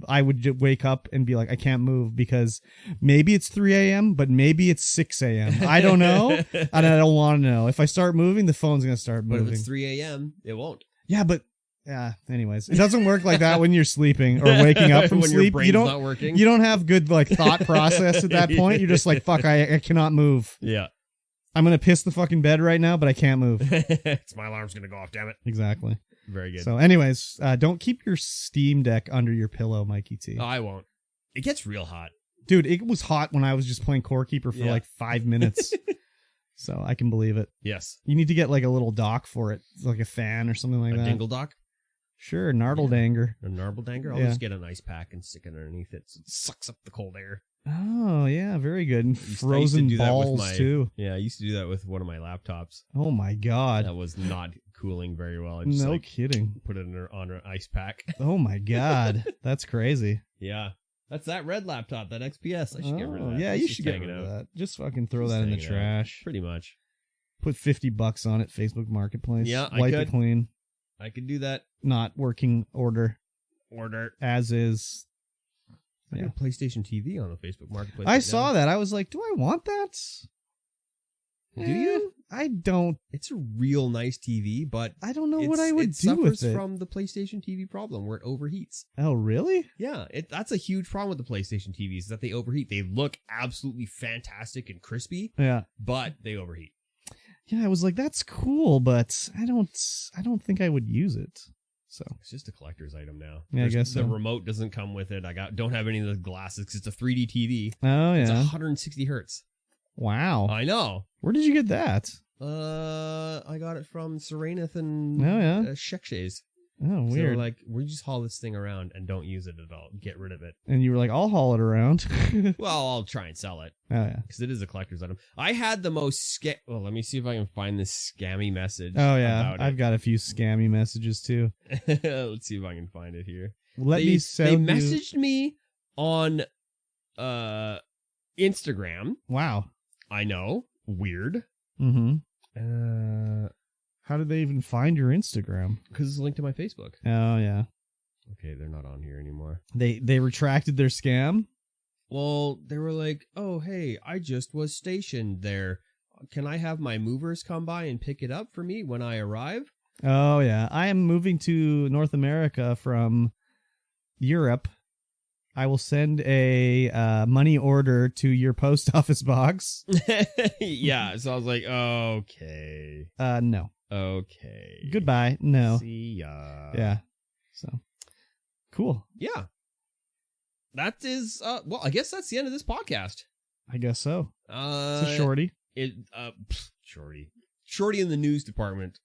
I would wake up and be like, I can't move because maybe it's 3 a.m., but maybe it's 6 a.m. I don't know. And I don't want to know. If I start moving, the phone's going to start moving. But if it's 3 a.m., it won't. Yeah, but anyways, it doesn't work like that when you're sleeping or waking up from when sleep. Your brain's not working. You don't have good like thought process at that point. You're just like, fuck, I cannot move. Yeah. I'm going to piss the fucking bed right now, but I can't move. My alarm's going to go off, damn it. Exactly. Very good. So anyways, don't keep your Steam Deck under your pillow, Mikey T. Oh, I won't. It gets real hot. Dude, it was hot when I was just playing Core Keeper for like 5 minutes. So I can believe it. Yes. You need to get like a little dock for it, like a fan or something like that. A dingle dock? Sure, Nardledanger. A Nardledanger? I'll just get an ice pack and stick it underneath it so it sucks up the cold air. Oh, yeah, very good. And frozen balls, too. Yeah, I used to do that with one of my laptops. Oh, my God. That was not cooling very well. I just, kidding. Put it on an ice pack. Oh, my God. That's crazy. Yeah. That's that red laptop, that XPS. I should get rid of that. Yeah, you should get rid of that. Just fucking throw that in the trash. Pretty much. Put $50 on it, Facebook Marketplace. Yeah, Wipe it clean. I could do that. Not working order. As is. I got a PlayStation TV on the Facebook Marketplace. I saw that. I was like, do I want that? Do you? I don't. It's a real nice TV, but I don't know what I would do with it. It suffers from the PlayStation TV problem where it overheats. Oh, really? Yeah, that's a huge problem with the PlayStation TVs is that they overheat. They look absolutely fantastic and crispy. Yeah, but they overheat. Yeah, I was like, that's cool, but I don't think I would use it. So it's just a collector's item now. Yeah, I guess the remote doesn't come with it. Don't have any of the glasses because it's a 3D TV. Oh yeah, it's 160 hertz. Wow, I know. Where did you get that? I got it from Serenith and Shekshays. Oh, weird. So like, we just haul this thing around and don't use it at all. Get rid of it. And you were like, I'll haul it around. Well, I'll try and sell it. Oh, yeah. Because it is a collector's item. I had the most well, let me see if I can find this scammy message. Oh, yeah. I've got a few scammy messages, too. Let's see if I can find it here. They messaged me on Instagram. Wow. I know. Weird. Mm-hmm. How did they even find your Instagram? Because it's linked to my Facebook. Oh, yeah. Okay, they're not on here anymore. They retracted their scam? Well, they were like, oh, hey, I just was stationed there. Can I have my movers come by and pick it up for me when I arrive? Oh, yeah. I am moving to North America from Europe. I will send a money order to your post office box. Yeah, so I was like, okay. No. Okay. Goodbye. No. See ya. Yeah. So, cool. Yeah. That is, well, I guess that's the end of this podcast. I guess so. It's a shorty. Shorty in the news department,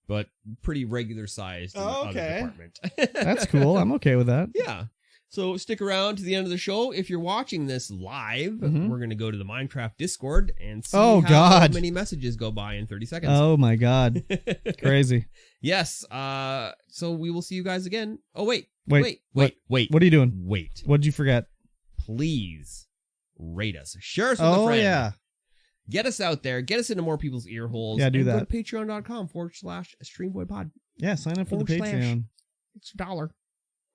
but pretty regular sized in the other department. That's cool. I'm okay with that. Yeah. So stick around to the end of the show. If you're watching this live, we're going to go to the Minecraft Discord and see how many messages go by in 30 seconds. Oh, my God. Crazy. Yes. So we will see you guys again. Oh, wait. What are you doing? Wait. What'd you forget? Please rate us. Share us with a friend. Oh, yeah. Get us out there. Get us into more people's ear holes. Yeah, do that. Go to patreon.com/StreamVoid Pod. Yeah, sign up for the Patreon. It's $1.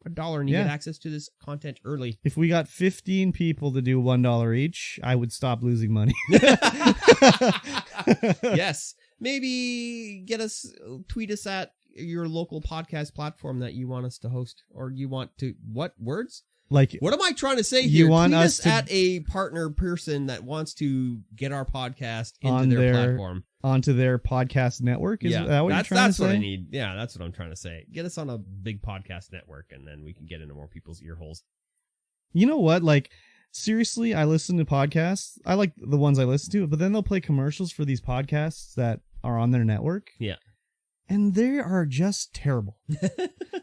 $1 and you get access to this content early. If we got 15 people to do $1 each, I would stop losing money. Yes. Maybe tweet us at your local podcast platform that you want us to host, or you want to, what words? Like, what am I trying to say here? You want tweet us to, at a partner person that wants to get our podcast into their platform. Onto their podcast network? Is that what you're trying to say? That's what I need. Yeah, that's what I'm trying to say. Get us on a big podcast network, and then we can get into more people's ear holes. You know what? Like, seriously, I listen to podcasts. I like the ones I listen to, but then they'll play commercials for these podcasts that are on their network. Yeah. And they are just terrible.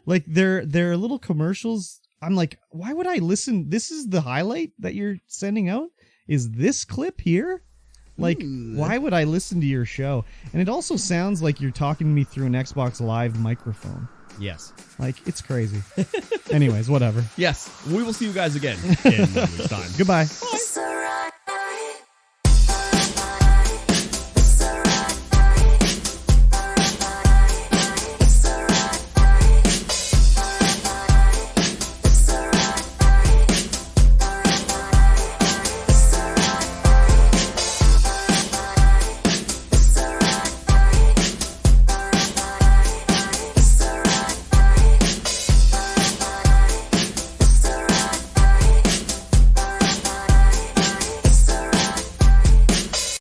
Like, they're little commercials. I'm like, why would I listen? This is the highlight that you're sending out? Is this clip here? Like, why would I listen to your show? And it also sounds like you're talking to me through an Xbox Live microphone. Yes. Like, it's crazy. Anyways, whatever. Yes. We will see you guys again in 1 week's time. Goodbye. Bye.